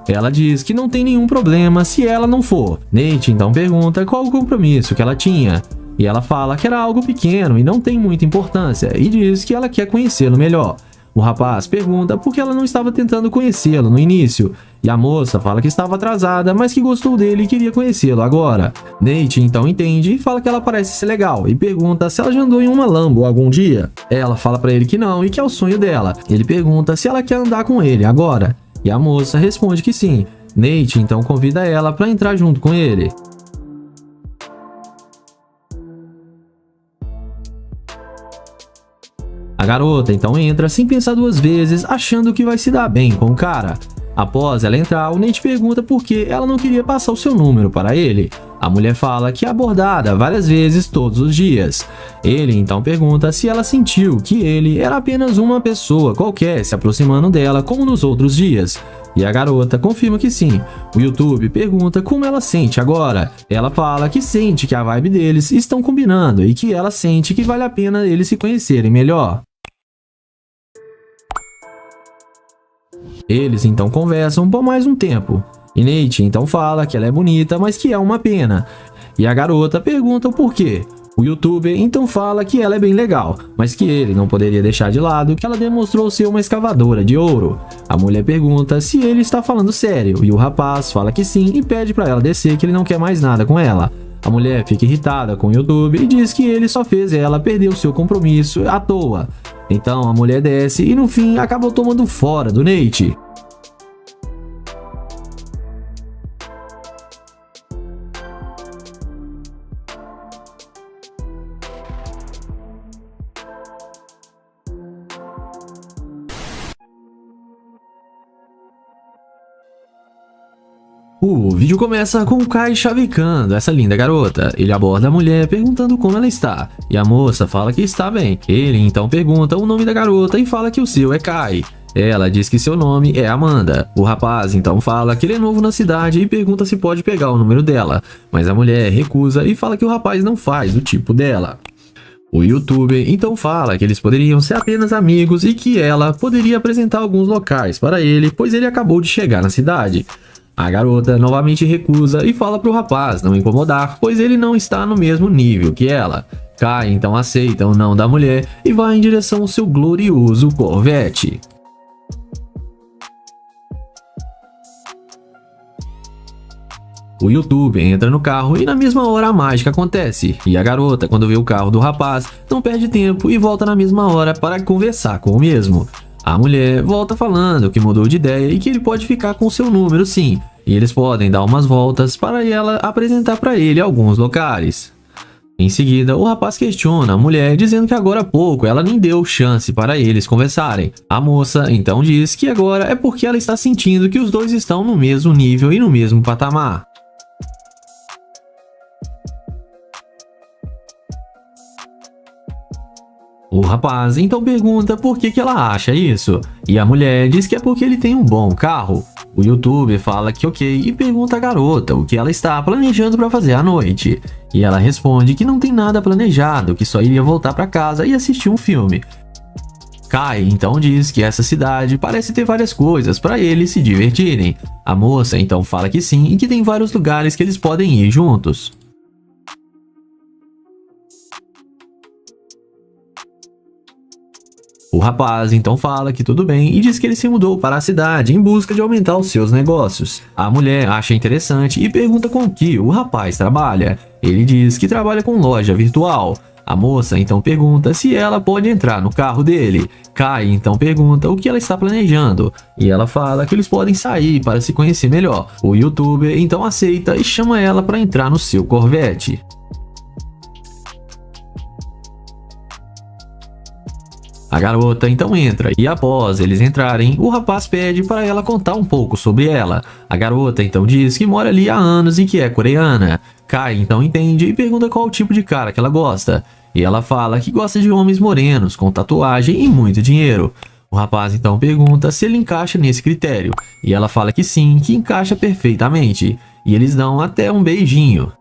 Ela diz que não tem nenhum problema se ela não for. Nate então pergunta qual o compromisso que ela tinha. E ela fala que era algo pequeno e não tem muita importância, e diz que ela quer conhecê-lo melhor. O rapaz pergunta por que ela não estava tentando conhecê-lo no início, e a moça fala que estava atrasada, mas que gostou dele e queria conhecê-lo agora. Nate então entende e fala que ela parece ser legal, e pergunta se ela já andou em uma Lambo algum dia. Ela fala pra ele que não e que é o sonho dela. Ele pergunta se ela quer andar com ele agora, e a moça responde que sim. Nate então convida ela para entrar junto com ele. A garota então entra sem pensar duas vezes, achando que vai se dar bem com o cara. Após ela entrar, o Nate pergunta por que ela não queria passar o seu número para ele. A mulher fala que é abordada várias vezes todos os dias. Ele então pergunta se ela sentiu que ele era apenas uma pessoa qualquer se aproximando dela como nos outros dias. E a garota confirma que sim. O YouTube pergunta como ela sente agora. Ela fala que sente que a vibe deles estão combinando e que ela sente que vale a pena eles se conhecerem melhor. Eles então conversam por mais um tempo. E Nate então fala que ela é bonita, mas que é uma pena. E a garota pergunta o porquê. O youtuber então fala que ela é bem legal, mas que ele não poderia deixar de lado que ela demonstrou ser uma escavadora de ouro. A mulher pergunta se ele está falando sério, e o rapaz fala que sim e pede para ela descer, que ele não quer mais nada com ela. A mulher fica irritada com o youtuber e diz que ele só fez ela perder o seu compromisso à toa. Então a mulher desce e no fim acabou tomando fora do Nate. O vídeo começa com o Kai chavecando essa linda garota. Ele aborda a mulher perguntando como ela está, e a moça fala que está bem. Ele então pergunta o nome da garota e fala que o seu é Kai. Ela diz que seu nome é Amanda. O rapaz então fala que ele é novo na cidade e pergunta se pode pegar o número dela, mas a mulher recusa e fala que o rapaz não faz o tipo dela. O youtuber então fala que eles poderiam ser apenas amigos e que ela poderia apresentar alguns locais para ele, pois ele acabou de chegar na cidade. A garota novamente recusa e fala para o rapaz não incomodar, pois ele não está no mesmo nível que ela. Kai então aceita o não da mulher e vai em direção ao seu glorioso Corvette. O youtuber entra no carro e na mesma hora a mágica acontece, e a garota, quando vê o carro do rapaz, não perde tempo e volta na mesma hora para conversar com o mesmo. A mulher volta falando que mudou de ideia e que ele pode ficar com seu número sim, e eles podem dar umas voltas para ela apresentar para ele alguns locais. Em seguida, o rapaz questiona a mulher, dizendo que agora há pouco ela nem deu chance para eles conversarem. A moça então diz que agora é porque ela está sentindo que os dois estão no mesmo nível e no mesmo patamar. O rapaz então pergunta por que ela acha isso, e a mulher diz que é porque ele tem um bom carro. O youtuber fala que ok e pergunta à garota o que ela está planejando para fazer à noite. E ela responde que não tem nada planejado, que só iria voltar para casa e assistir um filme. Kai então diz que essa cidade parece ter várias coisas para eles se divertirem. A moça então fala que sim e que tem vários lugares que eles podem ir juntos. O rapaz então fala que tudo bem e diz que ele se mudou para a cidade em busca de aumentar os seus negócios. A mulher acha interessante e pergunta com que o rapaz trabalha. Ele diz que trabalha com loja virtual. A moça então pergunta se ela pode entrar no carro dele. Kai então pergunta o que ela está planejando, e ela fala que eles podem sair para se conhecer melhor. O youtuber então aceita e chama ela para entrar no seu Corvette. A garota então entra e após eles entrarem, o rapaz pede para ela contar um pouco sobre ela. A garota então diz que mora ali há anos e que é coreana. Kai então entende e pergunta qual o tipo de cara que ela gosta. E ela fala que gosta de homens morenos, com tatuagem e muito dinheiro. O rapaz então pergunta se ele encaixa nesse critério. E ela fala que sim, que encaixa perfeitamente. E eles dão até um beijinho.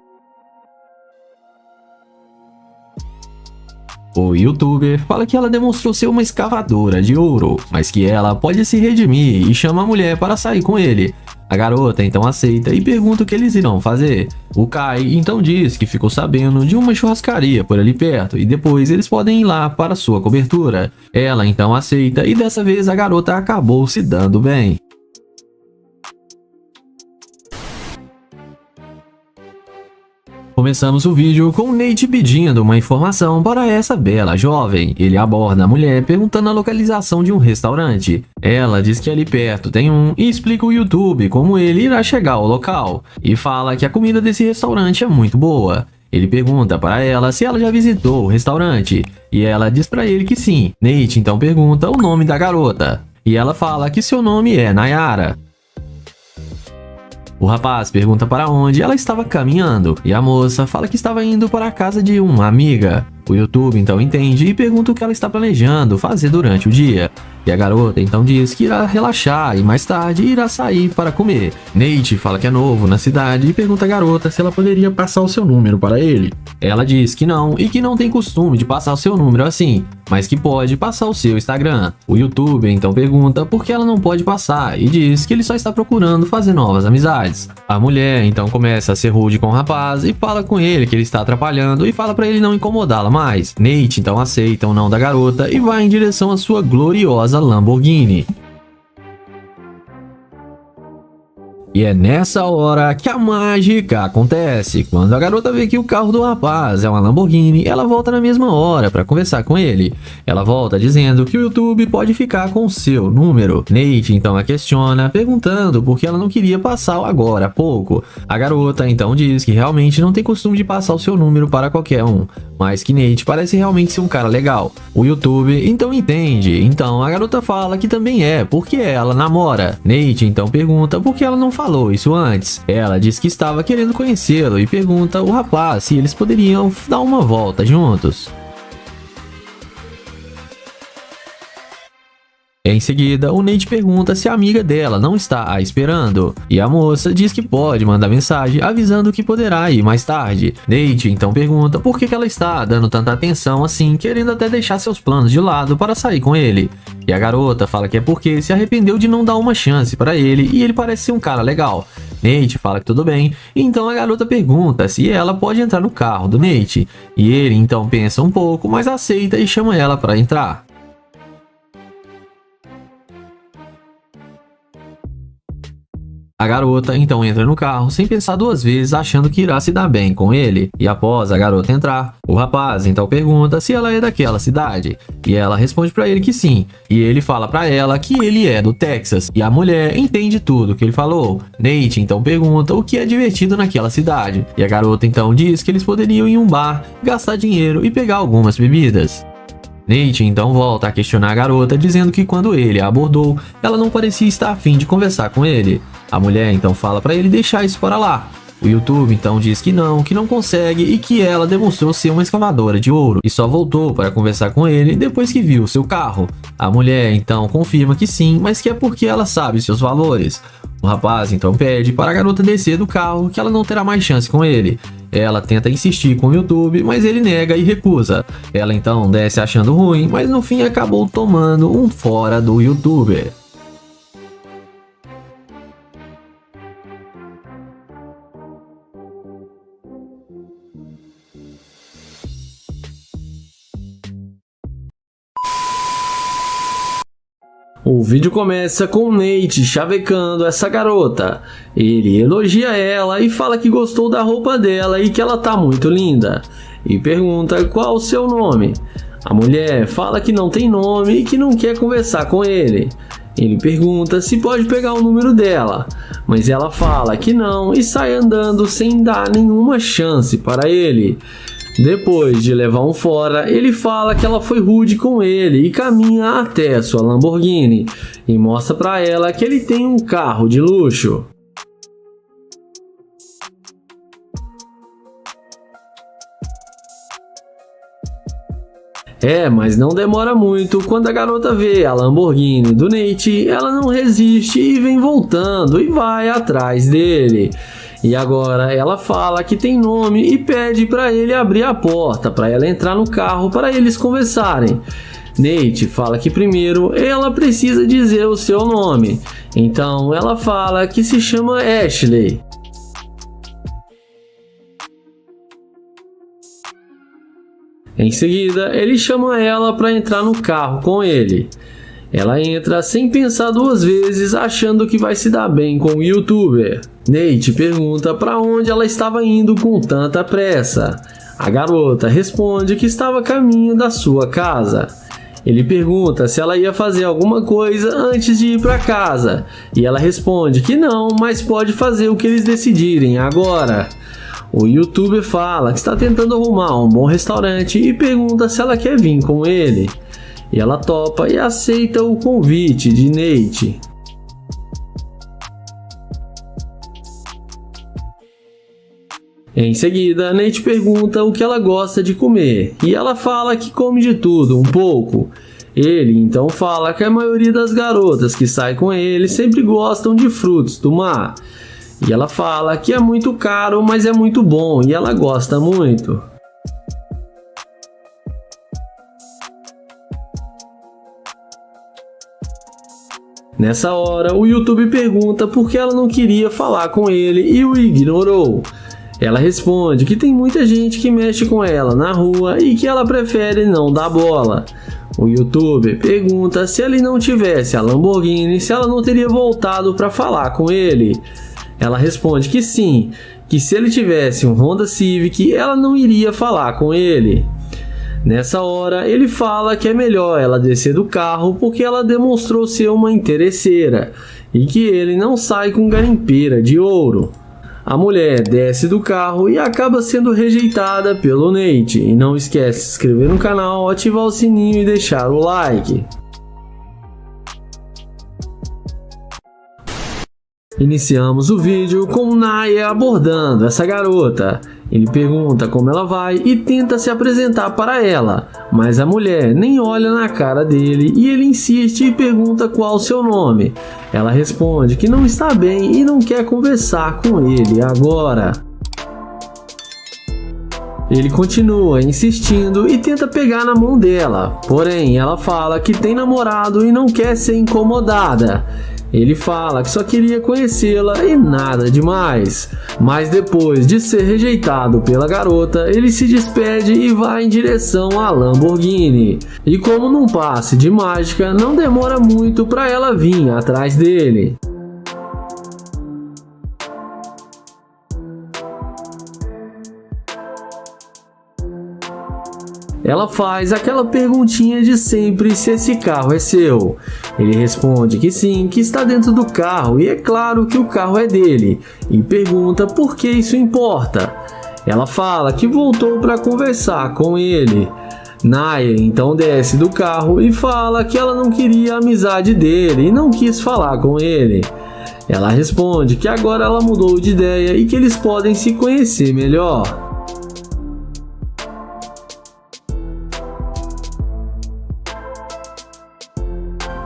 O youtuber fala que ela demonstrou ser uma escavadora de ouro, mas que ela pode se redimir e chama a mulher para sair com ele. A garota então aceita e pergunta o que eles irão fazer. O Kai então diz que ficou sabendo de uma churrascaria por ali perto e depois eles podem ir lá para sua cobertura. Ela então aceita e dessa vez a garota acabou se dando bem. Começamos o vídeo com Nate pedindo uma informação para essa bela jovem. Ele aborda a mulher perguntando a localização de um restaurante. Ela diz que ali perto tem um e explica o YouTube como ele irá chegar ao local. E fala que a comida desse restaurante é muito boa. Ele pergunta para ela se ela já visitou o restaurante. E ela diz para ele que sim. Nate então pergunta o nome da garota. E ela fala que seu nome é Nayara. O rapaz pergunta para onde ela estava caminhando e a moça fala que estava indo para a casa de uma amiga. O YouTube então entende e pergunta o que ela está planejando fazer durante o dia. E a garota então diz que irá relaxar e mais tarde irá sair para comer. Nate fala que é novo na cidade e pergunta à garota se ela poderia passar o seu número para ele. Ela diz que não e que não tem costume de passar o seu número assim, mas que pode passar o seu Instagram. O YouTuber então pergunta por que ela não pode passar e diz que ele só está procurando fazer novas amizades. A mulher então começa a ser rude com o rapaz e fala com ele que ele está atrapalhando e fala para ele não incomodá-la mais. Nate então aceita o não da garota e vai em direção à sua gloriosa Lamborghini. E é nessa hora que a mágica acontece. Quando a garota vê que o carro do rapaz é uma Lamborghini, ela volta na mesma hora para conversar com ele. Ela volta dizendo que o YouTube pode ficar com o seu número. Nate então a questiona, perguntando por que ela não queria passar agora há pouco. A garota então diz que realmente não tem costume de passar o seu número para qualquer um, mas que Nate parece realmente ser um cara legal. O YouTube então entende. Então a garota fala que também é porque ela namora. Nate então pergunta por que ela não falou isso antes. Ela diz que estava querendo conhecê-lo e pergunta ao rapaz se eles poderiam dar uma volta juntos. Em seguida, o Nate pergunta se a amiga dela não está a esperando, e a moça diz que pode mandar mensagem avisando que poderá ir mais tarde. Nate então pergunta por que ela está dando tanta atenção assim, querendo até deixar seus planos de lado para sair com ele. E a garota fala que é porque se arrependeu de não dar uma chance para ele e ele parece ser um cara legal. Nate fala que tudo bem, então a garota pergunta se ela pode entrar no carro do Nate, e ele então pensa um pouco, mas aceita e chama ela para entrar. A garota então entra no carro sem pensar duas vezes, achando que irá se dar bem com ele. E após a garota entrar, o rapaz então pergunta se ela é daquela cidade. E ela responde para ele que sim. E ele fala para ela que ele é do Texas. E a mulher entende tudo que ele falou. Nate então pergunta o que é divertido naquela cidade. E a garota então diz que eles poderiam ir em um bar, gastar dinheiro e pegar algumas bebidas. Nate então volta a questionar a garota, dizendo que quando ele a abordou, ela não parecia estar a fim de conversar com ele. A mulher então fala para ele deixar isso para lá. O YouTube então diz que não consegue e que ela demonstrou ser uma escavadora de ouro e só voltou para conversar com ele depois que viu seu carro. A mulher então confirma que sim, mas que é porque ela sabe seus valores. O rapaz então pede para a garota descer do carro, que ela não terá mais chance com ele. Ela tenta insistir com o YouTube, mas ele nega e recusa. Ela então desce achando ruim, mas no fim acabou tomando um fora do YouTuber. O vídeo começa com o Nate chavecando essa garota. Ele elogia ela e fala que gostou da roupa dela e que ela tá muito linda. E pergunta qual o seu nome. A mulher fala que não tem nome e que não quer conversar com ele. Ele pergunta se pode pegar o número dela, mas ela fala que não e sai andando sem dar nenhuma chance para ele. Depois de levar um fora, ele fala que ela foi rude com ele e caminha até sua Lamborghini e mostra para ela que ele tem um carro de luxo. Mas não demora muito. Quando a garota vê a Lamborghini do Nate, ela não resiste e vem voltando e vai atrás dele. E agora ela fala que tem nome e pede para ele abrir a porta para ela entrar no carro para eles conversarem. Nate fala que primeiro ela precisa dizer o seu nome, então ela fala que se chama Ashley. Em seguida, ele chama ela para entrar no carro com ele. Ela entra sem pensar duas vezes, achando que vai se dar bem com o youtuber. Nate pergunta para onde ela estava indo com tanta pressa. A garota responde que estava a caminho da sua casa. Ele pergunta se ela ia fazer alguma coisa antes de ir para casa, e ela responde que não, mas pode fazer o que eles decidirem agora. O youtuber fala que está tentando arrumar um bom restaurante e pergunta se ela quer vir com ele. E ela topa e aceita o convite de Nate. Em seguida, Nate pergunta o que ela gosta de comer, e ela fala que come de tudo, um pouco. Ele então fala que a maioria das garotas que saem com ele sempre gostam de frutos do mar. E ela fala que é muito caro, mas é muito bom e ela gosta muito. Nessa hora, o YouTube pergunta por que ela não queria falar com ele e o ignorou. Ela responde que tem muita gente que mexe com ela na rua e que ela prefere não dar bola. O YouTuber pergunta se ele não tivesse a Lamborghini, se ela não teria voltado para falar com ele. Ela responde que sim, que se ele tivesse um Honda Civic, ela não iria falar com ele. Nessa hora, ele fala que é melhor ela descer do carro porque ela demonstrou ser uma interesseira e que ele não sai com garimpeira de ouro. A mulher desce do carro e acaba sendo rejeitada pelo Nate. E não esquece de se inscrever no canal, ativar o sininho e deixar o like. Iniciamos o vídeo com Naya abordando essa garota. Ele pergunta como ela vai e tenta se apresentar para ela, mas a mulher nem olha na cara dele e ele insiste e pergunta qual o seu nome. Ela responde que não está bem e não quer conversar com ele agora. Ele continua insistindo e tenta pegar na mão dela, porém ela fala que tem namorado e não quer ser incomodada. Ele fala que só queria conhecê-la e nada demais. Mas depois de ser rejeitado pela garota, ele se despede e vai em direção à Lamborghini. E como num passe de mágica, não demora muito para ela vir atrás dele. Ela faz aquela perguntinha de sempre se esse carro é seu. Ele responde que sim, que está dentro do carro e é claro que o carro é dele. E pergunta por que isso importa. Ela fala que voltou para conversar com ele. Naya então desce do carro e fala que ela não queria a amizade dele e não quis falar com ele. Ela responde que agora ela mudou de ideia e que eles podem se conhecer melhor.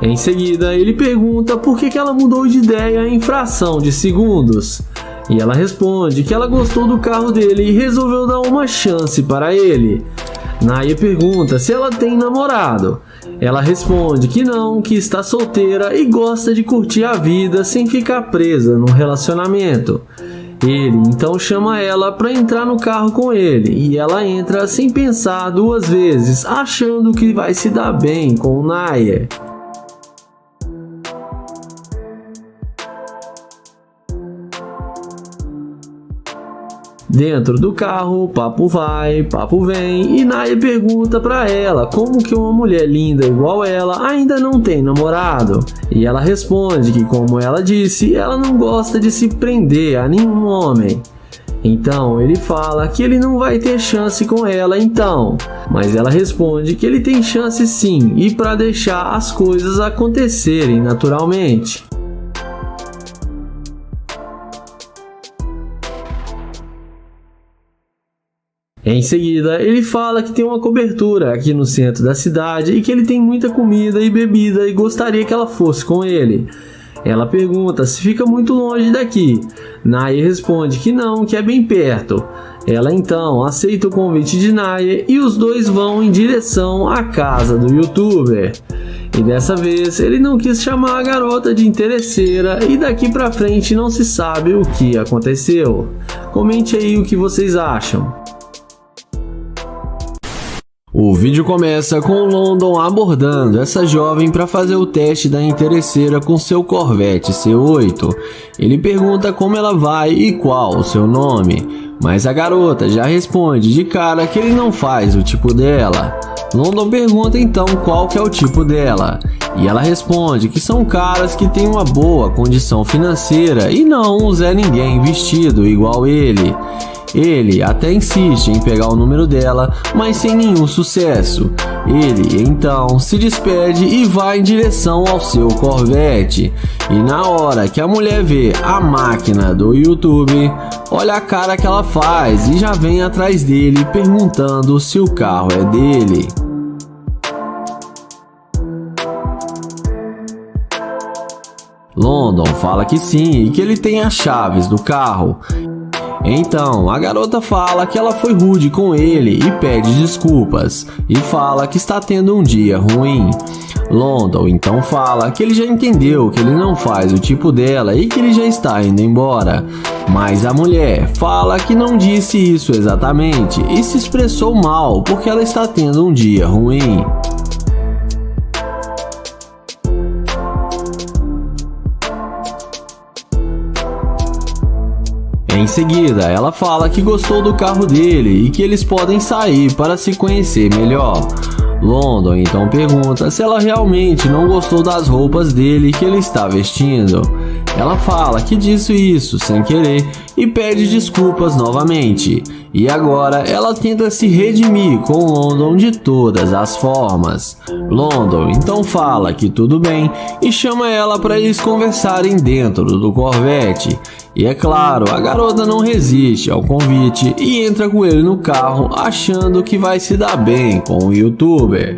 Em seguida, ele pergunta por que ela mudou de ideia em fração de segundos. E ela responde que ela gostou do carro dele e resolveu dar uma chance para ele. Naya pergunta se ela tem namorado. Ela responde que não, que está solteira e gosta de curtir a vida sem ficar presa num relacionamento. Ele então chama ela para entrar no carro com ele e ela entra sem pensar duas vezes, achando que vai se dar bem com o Naya. Dentro do carro, papo vai, papo vem e Naya pergunta pra ela como que uma mulher linda igual ela ainda não tem namorado. E ela responde que, como ela disse, ela não gosta de se prender a nenhum homem. Então ele fala que ele não vai ter chance com ela então, mas ela responde que ele tem chance sim e para deixar as coisas acontecerem naturalmente. Em seguida, ele fala que tem uma cobertura aqui no centro da cidade e que ele tem muita comida e bebida e gostaria que ela fosse com ele. Ela pergunta se fica muito longe daqui. Nair responde que não, que é bem perto. Ela então aceita o convite de Nair e os dois vão em direção à casa do youtuber. E dessa vez ele não quis chamar a garota de interesseira e daqui pra frente não se sabe o que aconteceu. Comente aí o que vocês acham. O vídeo começa com o London abordando essa jovem para fazer o teste da interesseira com seu Corvette C8. Ele pergunta como ela vai e qual o seu nome, mas a garota já responde de cara que ele não faz o tipo dela. London pergunta então qual que é o tipo dela, e ela responde que são caras que têm uma boa condição financeira e não um Zé Ninguém vestido igual ele. Ele até insiste em pegar o número dela, mas sem nenhum sucesso. Ele então se despede e vai em direção ao seu Corvette. E na hora que a mulher vê a máquina do YouTube, olha a cara que ela faz e já vem atrás dele perguntando se o carro é dele. London fala que sim e que ele tem as chaves do carro. Então, a garota fala que ela foi rude com ele e pede desculpas, e fala que está tendo um dia ruim. London então fala que ele já entendeu que ele não faz o tipo dela e que ele já está indo embora. Mas a mulher fala que não disse isso exatamente e se expressou mal porque ela está tendo um dia ruim. Em seguida, ela fala que gostou do carro dele e que eles podem sair para se conhecer melhor. London então pergunta se ela realmente não gostou das roupas dele que ele está vestindo. Ela fala que disse isso sem querer e pede desculpas novamente. E agora ela tenta se redimir com London de todas as formas. London então fala que tudo bem e chama ela para eles conversarem dentro do Corvette. E é claro, a garota não resiste ao convite e entra com ele no carro achando que vai se dar bem com o youtuber.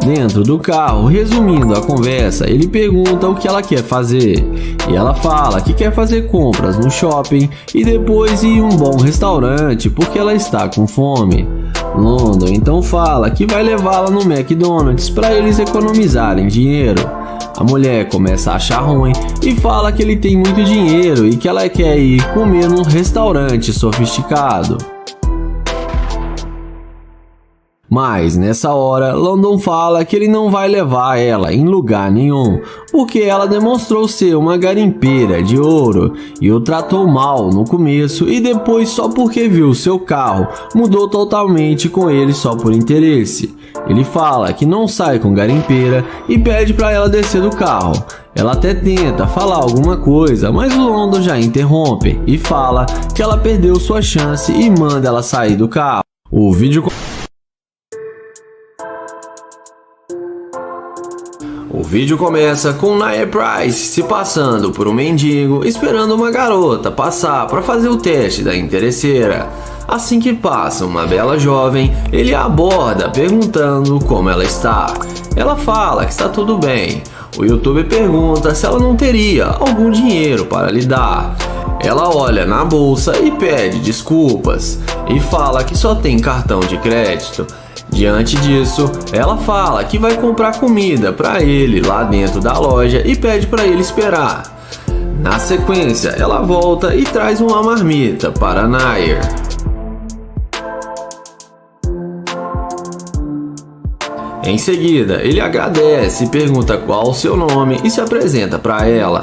Dentro do carro, resumindo a conversa, ele pergunta o que ela quer fazer. E ela fala que quer fazer compras no shopping e depois ir em um bom restaurante porque ela está com fome. London então fala que vai levá-la no McDonald's para eles economizarem dinheiro. A mulher começa a achar ruim e fala que ele tem muito dinheiro e que ela quer ir comer num restaurante sofisticado. Mas nessa hora, London fala que ele não vai levar ela em lugar nenhum, porque ela demonstrou ser uma garimpeira de ouro e o tratou mal no começo e depois só porque viu seu carro, mudou totalmente com ele só por interesse. Ele fala que não sai com garimpeira e pede para ela descer do carro. Ela até tenta falar alguma coisa, mas o London já interrompe e fala que ela perdeu sua chance e manda ela sair do carro. O vídeo começa com Nair Price se passando por um mendigo esperando uma garota passar para fazer o teste da interesseira. Assim que passa uma bela jovem, ele a aborda perguntando como ela está. Ela fala que está tudo bem. O youtuber pergunta se ela não teria algum dinheiro para lhe dar. Ela olha na bolsa e pede desculpas e fala que só tem cartão de crédito. Diante disso, ela fala que vai comprar comida para ele lá dentro da loja e pede para ele esperar. Na sequência, ela volta e traz uma marmita para Nair. Em seguida, ele agradece, pergunta qual o seu nome e se apresenta para ela.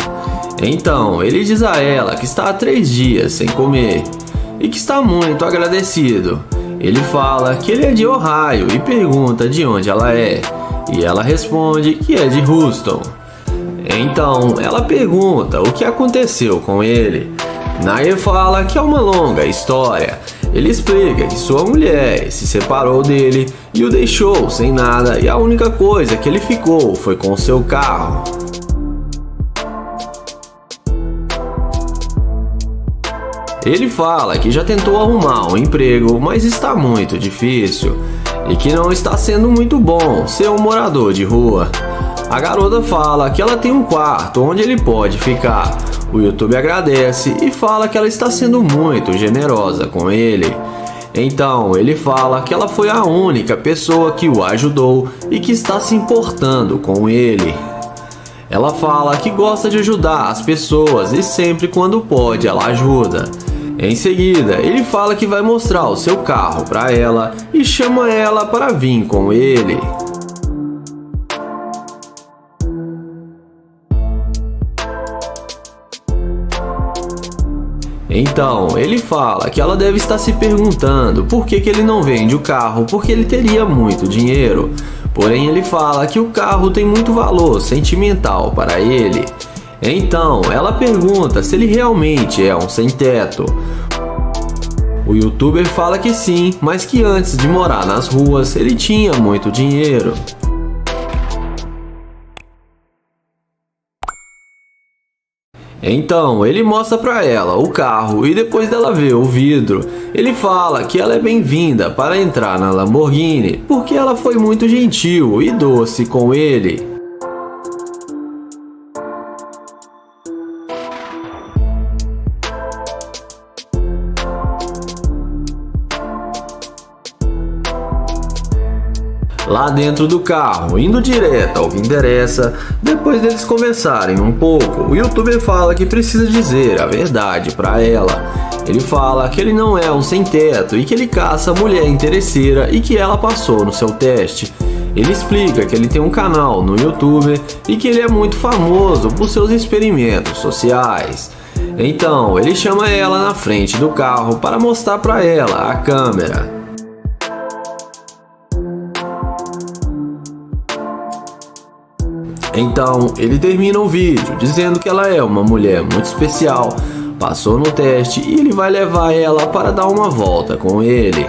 Então, ele diz a ela que está há 3 dias sem comer e que está muito agradecido. Ele fala que ele é de Ohio e pergunta de onde ela é, e ela responde que é de Houston. Então ela pergunta o que aconteceu com ele. Nair fala que é uma longa história. Ele explica que sua mulher se separou dele e o deixou sem nada e a única coisa que ele ficou foi com seu carro. Ele fala que já tentou arrumar um emprego, mas está muito difícil. e que não está sendo muito bom ser um morador de rua. A garota fala que ela tem um quarto onde ele pode ficar. O youtuber agradece e fala que ela está sendo muito generosa com ele. Então ele fala que ela foi a única pessoa que o ajudou e que está se importando com ele. Ela fala que gosta de ajudar as pessoas e sempre quando pode ela ajuda. Em seguida, ele fala que vai mostrar o seu carro para ela e chama ela para vir com ele. Então, ele fala que ela deve estar se perguntando por que ele não vende o carro, porque ele teria muito dinheiro. Porém, ele fala que o carro tem muito valor sentimental para ele. Então, ela pergunta se ele realmente é um sem-teto. O youtuber fala que sim, mas que antes de morar nas ruas, ele tinha muito dinheiro. Então, ele mostra para ela o carro e depois dela ver o vidro, ele fala que ela é bem-vinda para entrar na Lamborghini, porque ela foi muito gentil e doce com ele. Lá dentro do carro, indo direto ao que interessa, depois deles conversarem um pouco, o youtuber fala que precisa dizer a verdade para ela. Ele fala que ele não é um sem-teto e que ele caça mulher interesseira e que ela passou no seu teste. Ele explica que ele tem um canal no YouTube e que ele é muito famoso por seus experimentos sociais. Então, ele chama ela na frente do carro para mostrar para ela a câmera. Então, ele termina o vídeo dizendo que ela é uma mulher muito especial, passou no teste e ele vai levar ela para dar uma volta com ele.